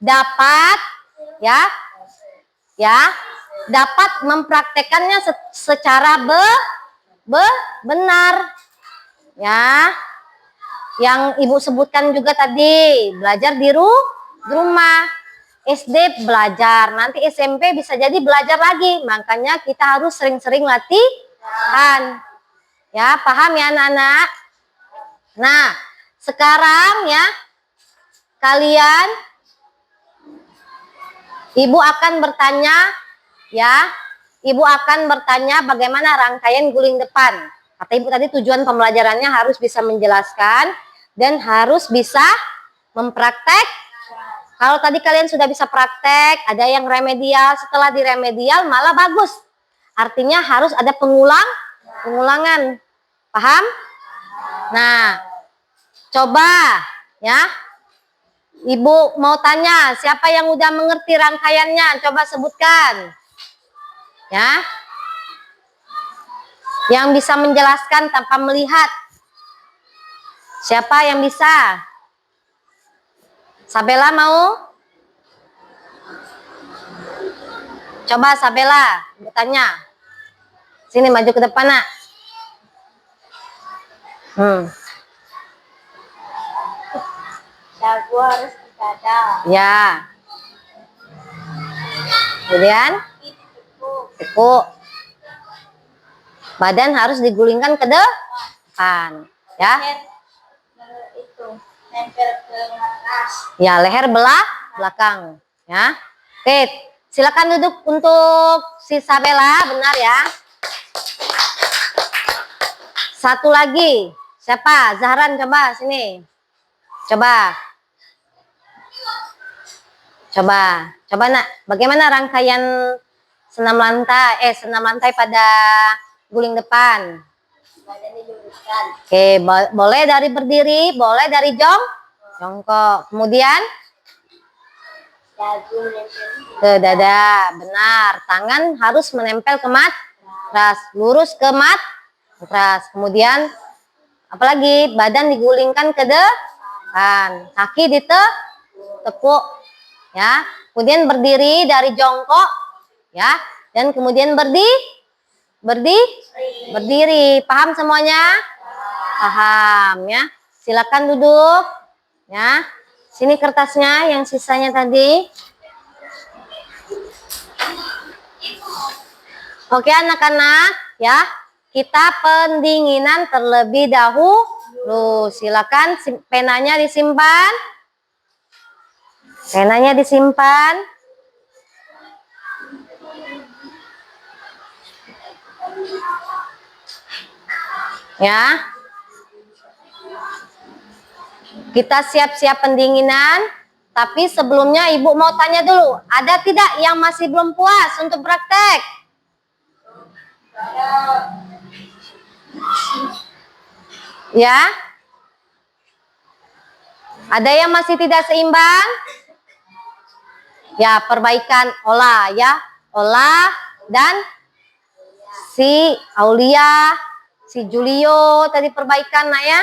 dapat, dapat mempraktekannya secara benar, ya. Yang Ibu sebutkan juga tadi, belajar di rumah. SD belajar, nanti SMP bisa jadi belajar lagi. Makanya kita harus sering-sering latihan. Ya, paham ya anak-anak? Nah, sekarang ya, kalian, Ibu akan bertanya, ya, Ibu akan bertanya bagaimana rangkaian guling depan. Kata Ibu tadi tujuan pembelajarannya harus bisa menjelaskan dan harus bisa mempraktek. Kalau tadi kalian sudah bisa praktek, ada yang remedial, setelah diremedial malah bagus. Artinya harus ada pengulangan. Paham? Nah, coba ya. Ibu mau tanya, siapa yang udah mengerti rangkaiannya? Coba sebutkan. Ya. Yang bisa menjelaskan tanpa melihat. Siapa yang bisa? Sabella mau? Coba Sabella bertanya. Sini maju ke depan nak. Dagu harus dada. Ya. Kemudian tekuk. Badan harus digulingkan ke depan, ya. Itu nempel ke atas. Ya, leher belakang, ya. Oke, silakan duduk untuk si Sabela, benar ya. Satu lagi, siapa? Zahran, coba sini. Coba nak. Bagaimana rangkaian senam lantai pada guling depan? Oke, boleh dari berdiri, boleh dari jongkok. Kemudian ke dada, benar. Tangan harus menempel ke matras, lurus ke matras. Kemudian apalagi badan digulingkan ke depan, kaki ditekuk, ya. Kemudian berdiri dari jongkok, ya. Dan kemudian berdiri. Paham semuanya? Paham, ya. Silakan duduk, ya. Sini kertasnya yang sisanya tadi. Oke anak-anak, ya. Kita pendinginan terlebih dahulu. Silakan penanya disimpan. Ya. Kita siap-siap pendinginan, tapi sebelumnya Ibu mau tanya dulu, ada tidak yang masih belum puas untuk praktek? Ya? Ada yang masih tidak seimbang? Ya, perbaikan olah, ya. Olah dan si Aulia, si Julio tadi perbaikan, nak ya.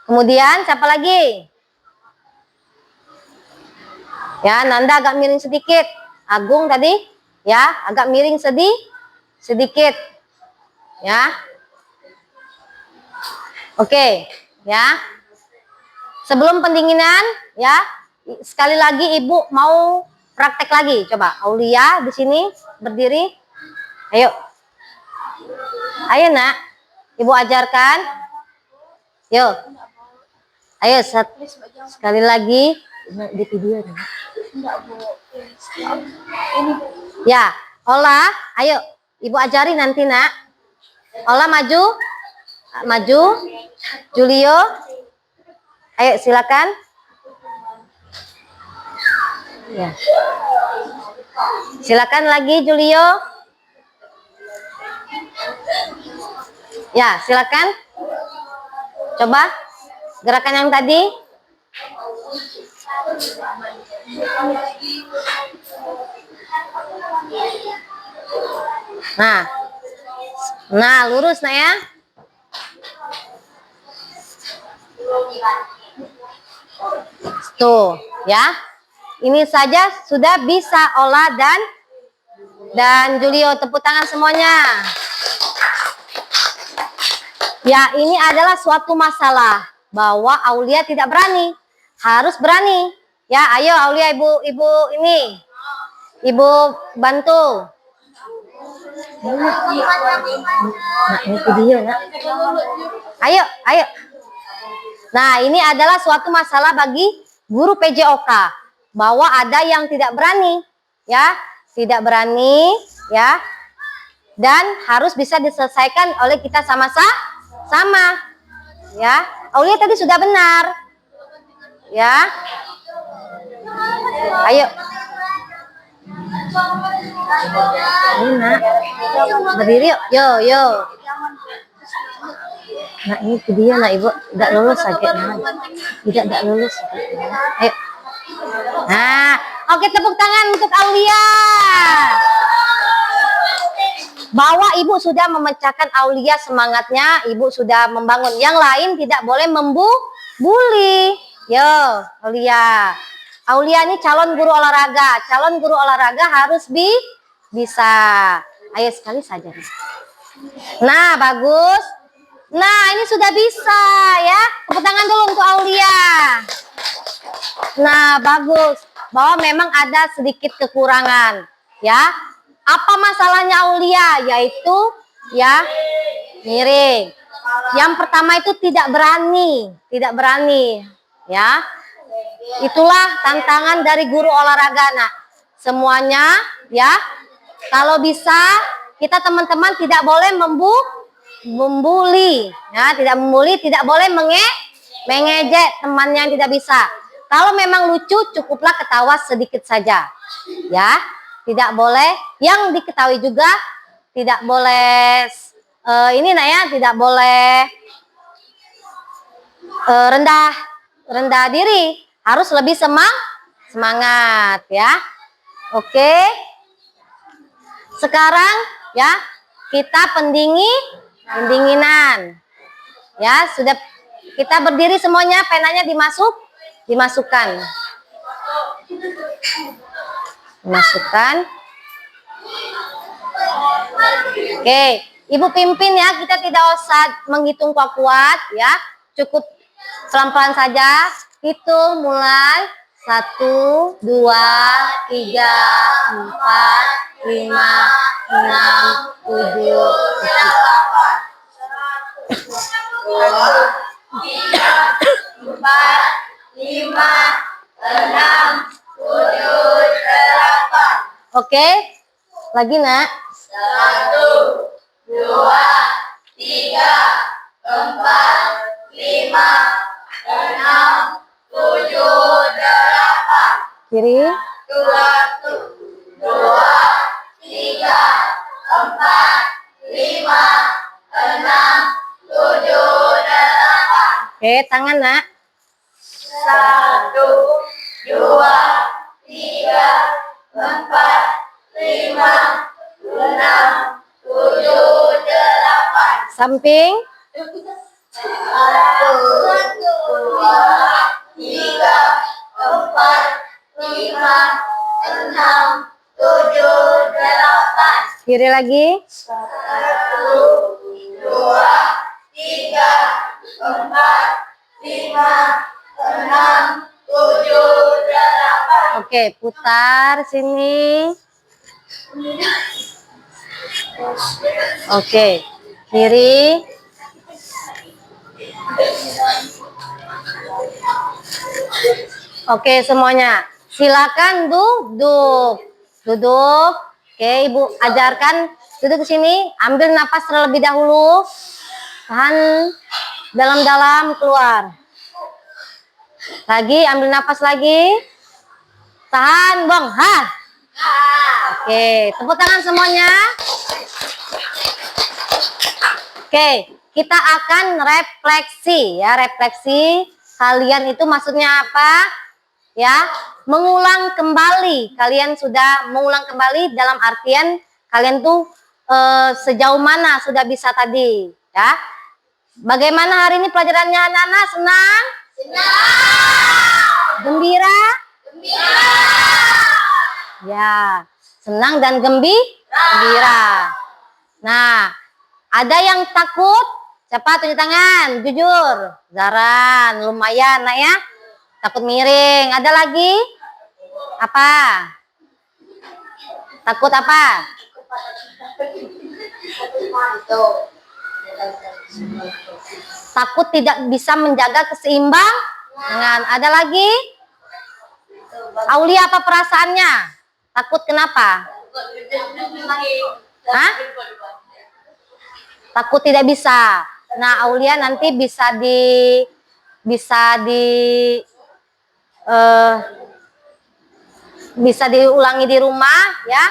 Kemudian siapa lagi? Ya, Nanda agak miring sedikit. Agung tadi, ya, agak miring sedikit. Ya. Oke, ya. Sebelum pendinginan, ya, sekali lagi Ibu mau praktek lagi. Coba Aulia di sini berdiri. Ayo. Ayo, Nak. Ibu ajarkan. Yuk. Ayo, sekali lagi di video. Ya, olah. Ayo, Ibu ajari nanti, Nak. Olah maju. Julio. Ayo, silakan. Ya. Silakan lagi Julio. Ya, silakan. Coba gerakan yang tadi. Nah, lurus, nak ya. Tuh, ya. Ini saja sudah bisa olah dan Julio, tepuk tangan semuanya. Ya, ini adalah suatu masalah bahwa Aulia tidak berani. Harus berani. Ya, ayo Aulia, ibu ini. Ibu bantu. Nah, ini video, Nak. Ayo. Nah, ini adalah suatu masalah bagi guru PJOK bahwa ada yang tidak berani, ya, dan harus bisa diselesaikan oleh kita sama-sama, ya. Aulia tadi sudah benar, ya. Ayo, Nak, berdiri yuk, yo. Nah, ini video, nak Ibu, tidak lulus sakitnya. Tidak lulus. Ayo. Nah, oke, tepuk tangan untuk Aulia. Bahwa Ibu sudah memecahkan Aulia semangatnya, Ibu sudah membangun. Yang lain tidak boleh membuli. Yo, Aulia. Aulia ini calon guru olahraga. Calon guru olahraga harus bisa. Ayo sekali saja. Nah, bagus. Nah, ini sudah bisa, ya. Tepuk tangan dulu untuk Aulia. Nah, bagus. bahwa memang ada sedikit kekurangan, ya. Apa masalahnya Aulia? Yaitu ya miring. Yang pertama itu tidak berani, ya. Itulah tantangan dari guru olahraga, nak. Semuanya, ya. Kalau bisa kita teman-teman tidak boleh membuli, ya, tidak membuli, tidak boleh mengejek teman yang tidak bisa. Kalau memang lucu, cukuplah ketawa sedikit saja, ya. Tidak boleh, yang diketahui juga tidak boleh ini nak ya, tidak boleh rendah diri, harus lebih semangat, ya. Oke. Sekarang ya kita pendinginan. Ya, sudah kita berdiri semuanya, penanya dimasukkan. Oke, Ibu pimpin ya, kita tidak usah menghitung kuat ya, cukup pelan-pelan saja. Hitung mulai 1, 2, 3, 4, 5, 6, 7, 8. Oke, lagi nak. 1, 2, 3, 4, 5, 6, 7, 8. Kiri. 1, 2, 3, 4, 5, 6, 7, 8. Oke, tangan nak. 1, 2, 3, 4, 5, 6, 7, 8. Samping. 1, 2, 3, 4, 5, 6, 7, 8. Kiri lagi. 1, 2, 3, 4, 5, 6, 7, 8. Oke, putar sini. Oke, kiri. Oke, semuanya. Silakan duduk. Oke, Ibu ajarkan duduk ke sini, ambil napas terlebih dahulu. Tahan dalam-dalam, keluar. Lagi, ambil napas lagi. Tahan, buang. Oke, tepuk tangan semuanya. Oke, kita akan refleksi ya, refleksi. Kalian itu maksudnya apa? Ya, mengulang kembali. Kalian sudah mengulang kembali dalam artian kalian tuh sejauh mana sudah bisa tadi, ya. Bagaimana hari ini pelajarannya anak-anak? Senang? Senang. Gembira? Gembira. Ya, senang dan gembira. Nah, ada yang takut? Siapa tunjuk tangan? Jujur. Zaran, lumayan nak ya. Takut miring. Ada lagi? Apa? Takut apa? Takut tidak bisa menjaga keseimbangan. Ada lagi? Aulia, apa perasaannya? Takut kenapa? Hah? Takut tidak bisa. Nah, Aulia nanti bisa diulangi di rumah ya,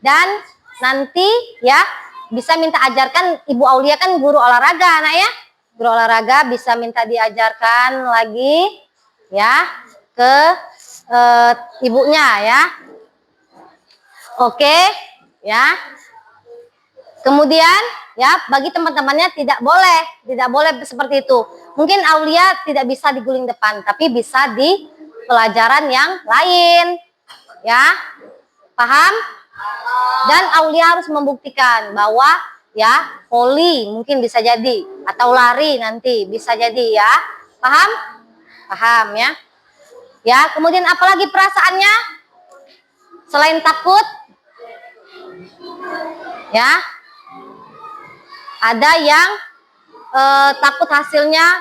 dan nanti ya bisa minta ajarkan. Ibu Aulia kan guru olahraga anak ya, guru olahraga bisa minta diajarkan lagi ya ke ibunya ya. Oke ya. Kemudian ya, bagi teman-temannya tidak boleh seperti itu. Mungkin Aulia tidak bisa di guling depan, tapi bisa di pelajaran yang lain. Ya, paham? Dan Aulia harus membuktikan bahwa ya voli mungkin bisa jadi, atau lari nanti bisa jadi ya. Paham? Paham ya. Ya, kemudian apalagi perasaannya selain takut? Ya, ada yang takut hasilnya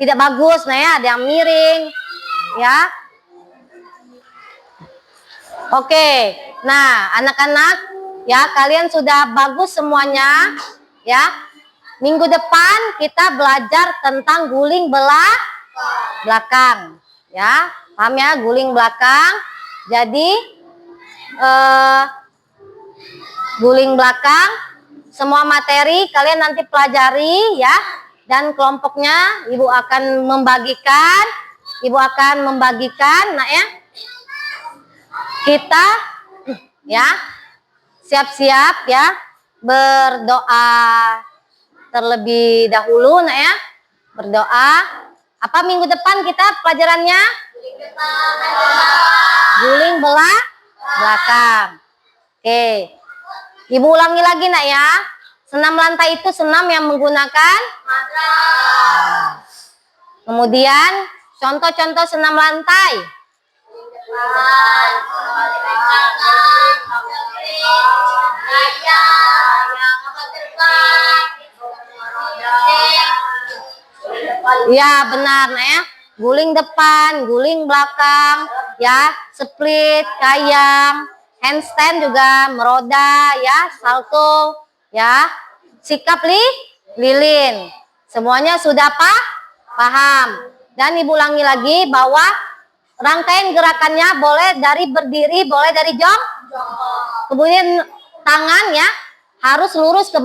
tidak bagus, nah ya, ada yang miring, ya. Oke, nah anak-anak, ya kalian sudah bagus semuanya, ya. Minggu depan kita belajar tentang guling belakang, ya. Paham ya, guling belakang. Jadi guling belakang, semua materi kalian nanti pelajari ya, dan kelompoknya ibu akan membagikan, nah ya, kita ya siap-siap ya berdoa terlebih dahulu, nah ya, berdoa. Apa minggu depan kita pelajarannya? Guling belakang. Oke. Ibu ulangi lagi nak ya. Senam lantai itu senam yang menggunakan matras. Kemudian contoh-contoh senam lantai. Ya benar nak ya. Guling depan, guling belakang, ya, split, kayang, handstand juga, meroda, ya, salto, ya, sikap lilin. Semuanya sudah paham. Dan ibu ulangi lagi bahwa rangkaian gerakannya boleh dari berdiri, boleh dari jongkok. Kemudian tangan ya harus lurus ke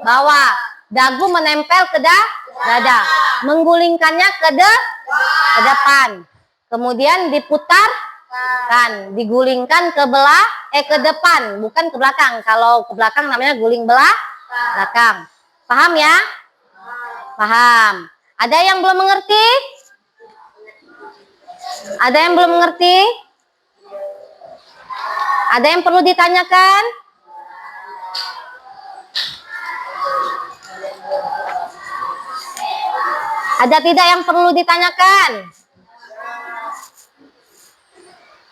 bawah. Dagu menempel ke dada. Menggulingkannya ke depan. Kemudian diputarkan, digulingkan ke depan, bukan ke belakang. Kalau ke belakang namanya guling belakang. Paham ya? Paham. Ada yang belum mengerti? Ada yang belum mengerti? Ada yang perlu ditanyakan? Ada tidak yang perlu ditanyakan?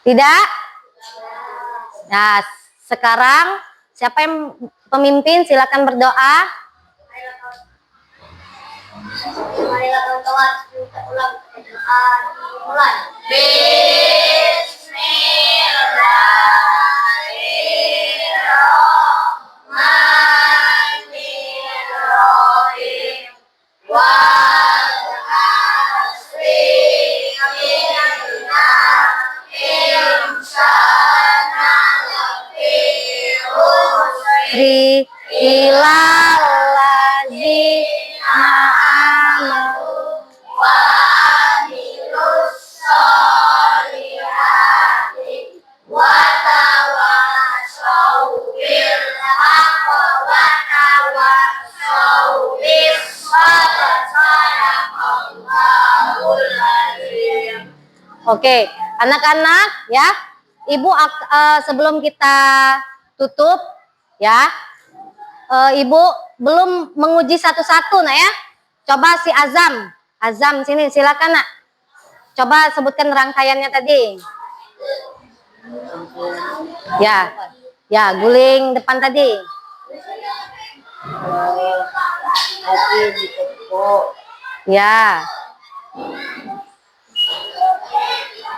Tidak? Nah, sekarang siapa yang pemimpin? Silakan berdoa. Marilah kawan-kawan kita ulang doa dimulai. Bismillahirrahmanirrahim. Ilalazi ma'amalu Oke, anak-anak ya, ibu sebelum kita tutup ya, ibu belum menguji satu-satu nak ya. Coba si Azam sini silakan nak. Coba sebutkan rangkaiannya tadi. Ya guling depan tadi. Ya.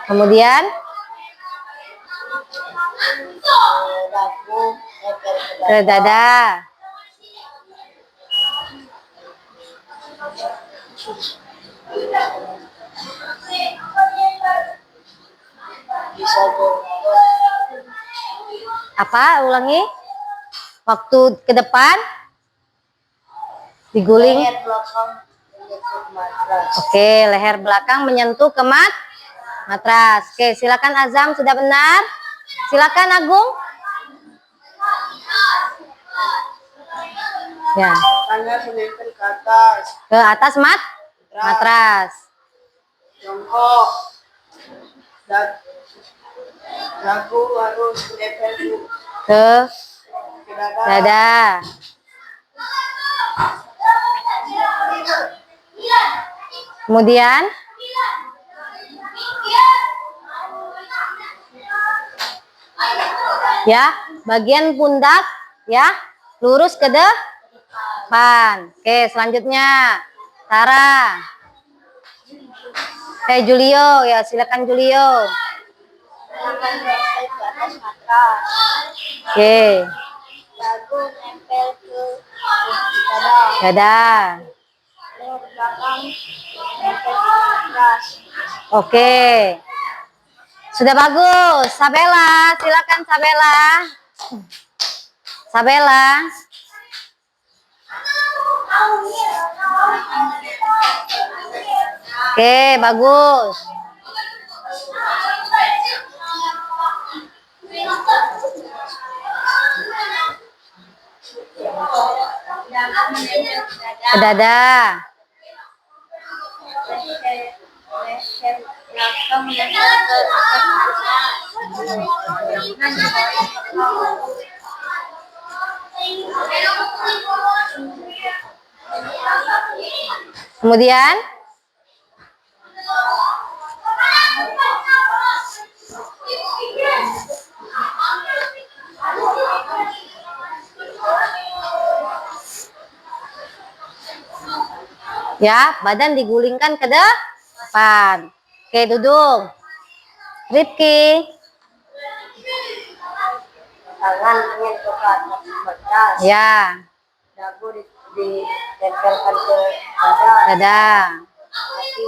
Kemudian ke dada. Apa? Ulangi. Waktu ke depan diguling. Leher belakang menyentuh matras. Oke, leher belakang menyentuh ke matras. Oke, silakan Azam, sudah benar. Silakan Agung. Ya. Tangan menempel ke atas. Ke atas matras. Jongkok. Dagu harus menempel Ke ke dada. dada. Kemudian Ya, bagian pundak ya, lurus ke depan. Oke, selanjutnya Tara. Julio ya, silakan Julio. Tangan nempel ke atas matras. Oke, Dagu nempel ke dada. dada. Leher belakang nempel ke matras. Oke. Sudah bagus. Sabella, silakan Sabella. Sabella. Oke, bagus. Ke dada. Leher belakang nempel ke atas matras. Kemudian ya, badan digulingkan ke depan. Oke, duduk. Rifki. Tangan angin ke atas matras. Ya, Dagu ditempelkan ke dada. dada. Kaki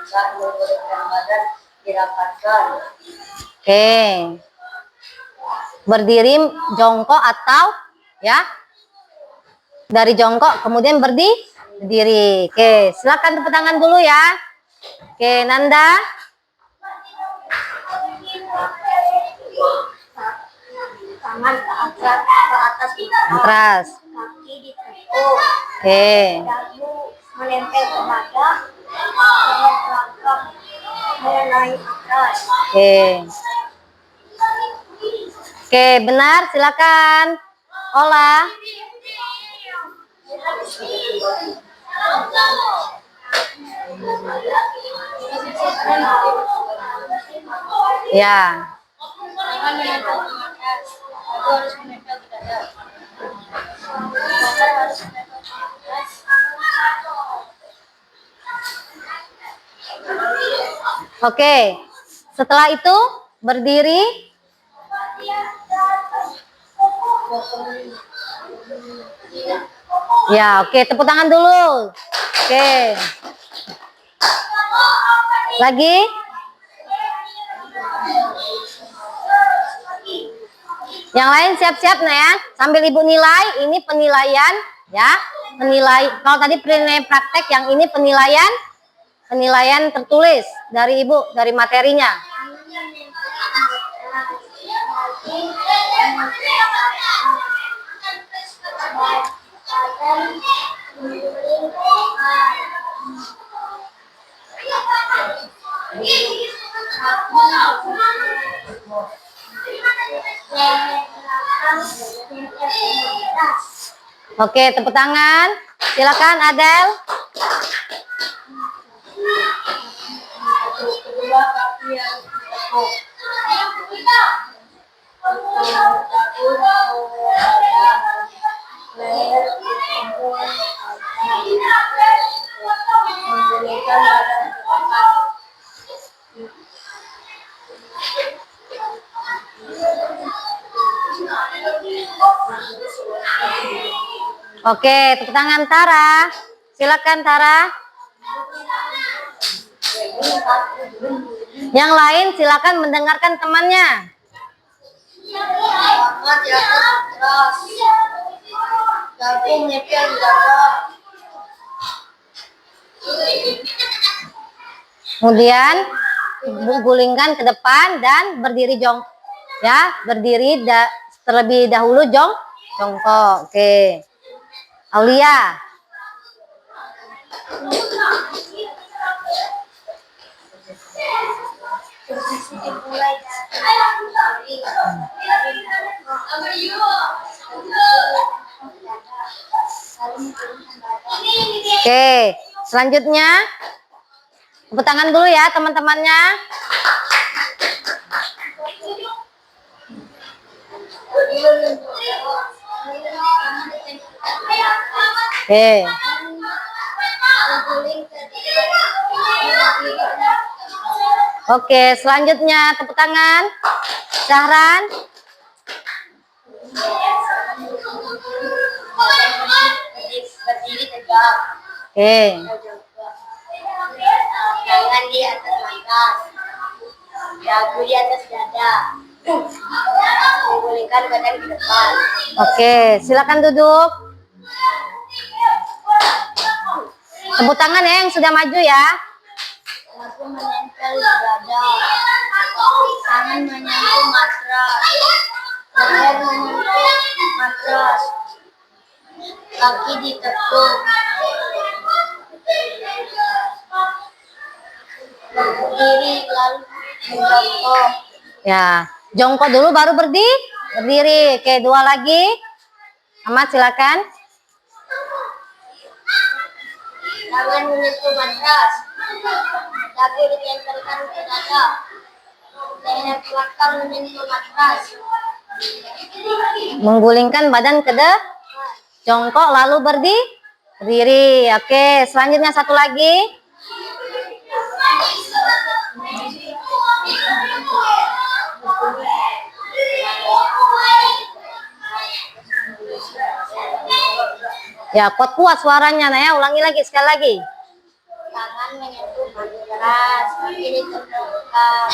saat menggunakan badan dirapatkan. Oke. Berdiri jongkok atau ya, dari jongkok kemudian berdiri. Oke, silakan tepuk tangan dulu ya. Oke, Nanda. Tangan ke atas Matras. kaki ditekuk. Oke. Dagu menempel ke dada. Leher belakang mengenai matras. Oke. Oke, benar, silakan. Olah. Ya. Tangan menempel ke matras. Dagu harus menempel ke dada. Badan harus menempel ke matras. Oke. Setelah itu berdiri. Ya, oke, tepuk tangan dulu. Oke. Lagi. Yang lain siap-siap nah ya. Sambil Ibu nilai, ini penilaian ya. Kalau tadi penilaian praktek, yang ini penilaian tertulis dari Ibu, dari materinya. Oke, tepuk tangan. Silakan Adel. Kedua kaki harus ditekuk. Leher menggulingkan badan ke depan. Oke, tepuk tangan Tara. Silakan Tara. Yang lain silakan mendengarkan temannya. Tangan di atas matras. Dagu menempel di dada. Kemudian gulingkan ke depan dan berdiri terlebih dahulu jongkok. Oke. Aulia. Posisi dimulai Oke, selanjutnya tepuk tangan dulu ya teman-temannya. Oke. Oke, selanjutnya tepuk tangan. Zahran. Berdiri tegak. Oke. Tangan di atas langkah. Dagu di atas dada. Menggulingkan badan ke depan. Oke, silakan duduk. Tepuk tangan ya yang sudah maju ya. Dagu menempel di dada. Tangan menyentuh matras. Leher menyentuh matras. Kaki ditekuk. Berdiri lalu menjongkok. Ya, jongkok dulu baru berdiri. Oke, dua lagi. Ahmad silakan. Tangan menyentuh matras. Dagu ditempelkan ke dada. Leher belakang menyentuh matras. Menggulingkan badan ke depan. Jongkok lalu berdiri. Oke, selanjutnya satu lagi. Ya, kuat suaranya nah ya. Ulangi lagi sekali lagi. Tangan menyentuh matras. Kaki ditempelkan.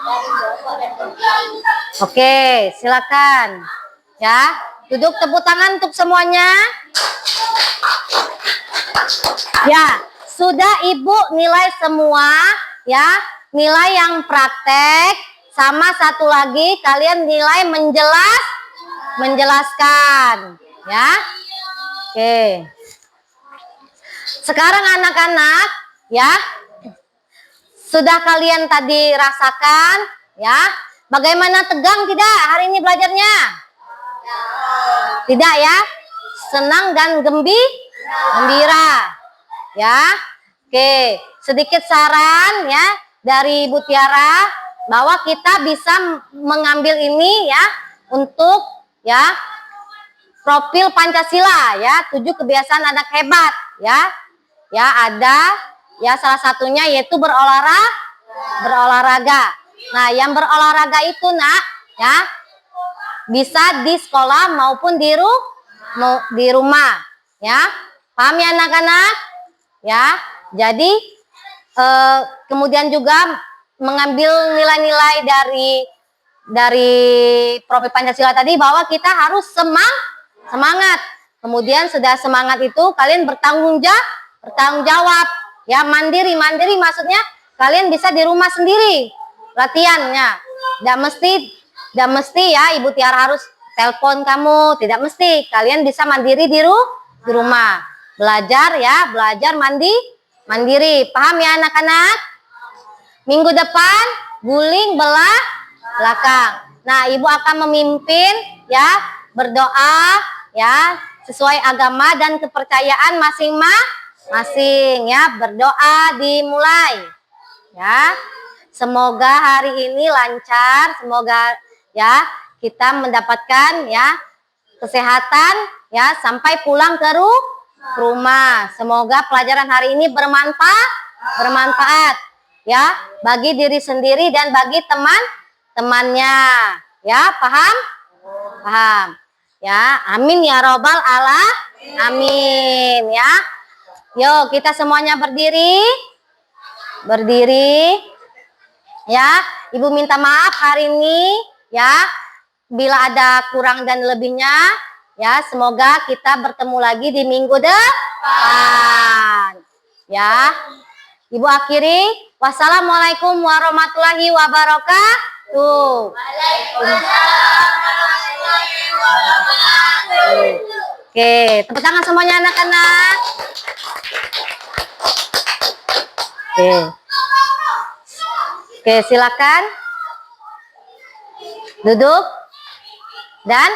Dan jongkok dan berdiri. Oke, silakan. Ya, duduk, tepuk tangan untuk semuanya. Ya, sudah Ibu nilai semua ya. Nilai yang praktek sama satu lagi kalian nilai menjelaskan ya. Oke. Sekarang anak-anak ya. Sudah kalian tadi rasakan ya. Bagaimana, tegang tidak hari ini belajarnya? Tidak ya? Senang dan gembira. Ya. Oke, sedikit saran ya dari Ibu Tiara bahwa kita bisa mengambil ini ya untuk ya profil Pancasila ya, 7 kebiasaan anak hebat ya. Ya, ada ya salah satunya yaitu berolahraga. Nah, yang berolahraga itu nak ya bisa di sekolah maupun di rumah ya. Paham ya anak-anak? Ya. Jadi kemudian juga mengambil nilai-nilai dari profil Pancasila tadi bahwa kita harus semangat. Kemudian sudah semangat itu kalian bertanggung jawab ya, mandiri maksudnya kalian bisa di rumah sendiri latihannya. Tidak mesti ya Ibu Tiara harus telepon kamu, tidak mesti. Kalian bisa mandiri di rumah. Belajar mandiri. Paham ya anak-anak? Minggu depan guling belakang. Nah, Ibu akan memimpin ya, berdoa ya sesuai agama dan kepercayaan masing-masing ya. Berdoa dimulai ya. Semoga hari ini lancar, semoga ya kita mendapatkan ya kesehatan ya sampai pulang ke rumah. Semoga pelajaran hari ini bermanfaat ya bagi diri sendiri dan bagi teman-temannya. Ya, paham? Ya, amin ya robbal alamin ya. Yuk kita semuanya berdiri. Ya, Ibu minta maaf hari ini ya bila ada kurang dan lebihnya. Ya, semoga kita bertemu lagi di minggu depan. Ya, Ibu akhiri. Wassalamualaikum warahmatullahi wabarakatuh. Waalaikumsalam warahmatullahi wabarakatuh. Oke, tepuk tangan semuanya anak-anak. Oke, silakan duduk dan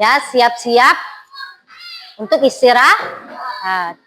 ya siap-siap untuk istirahat.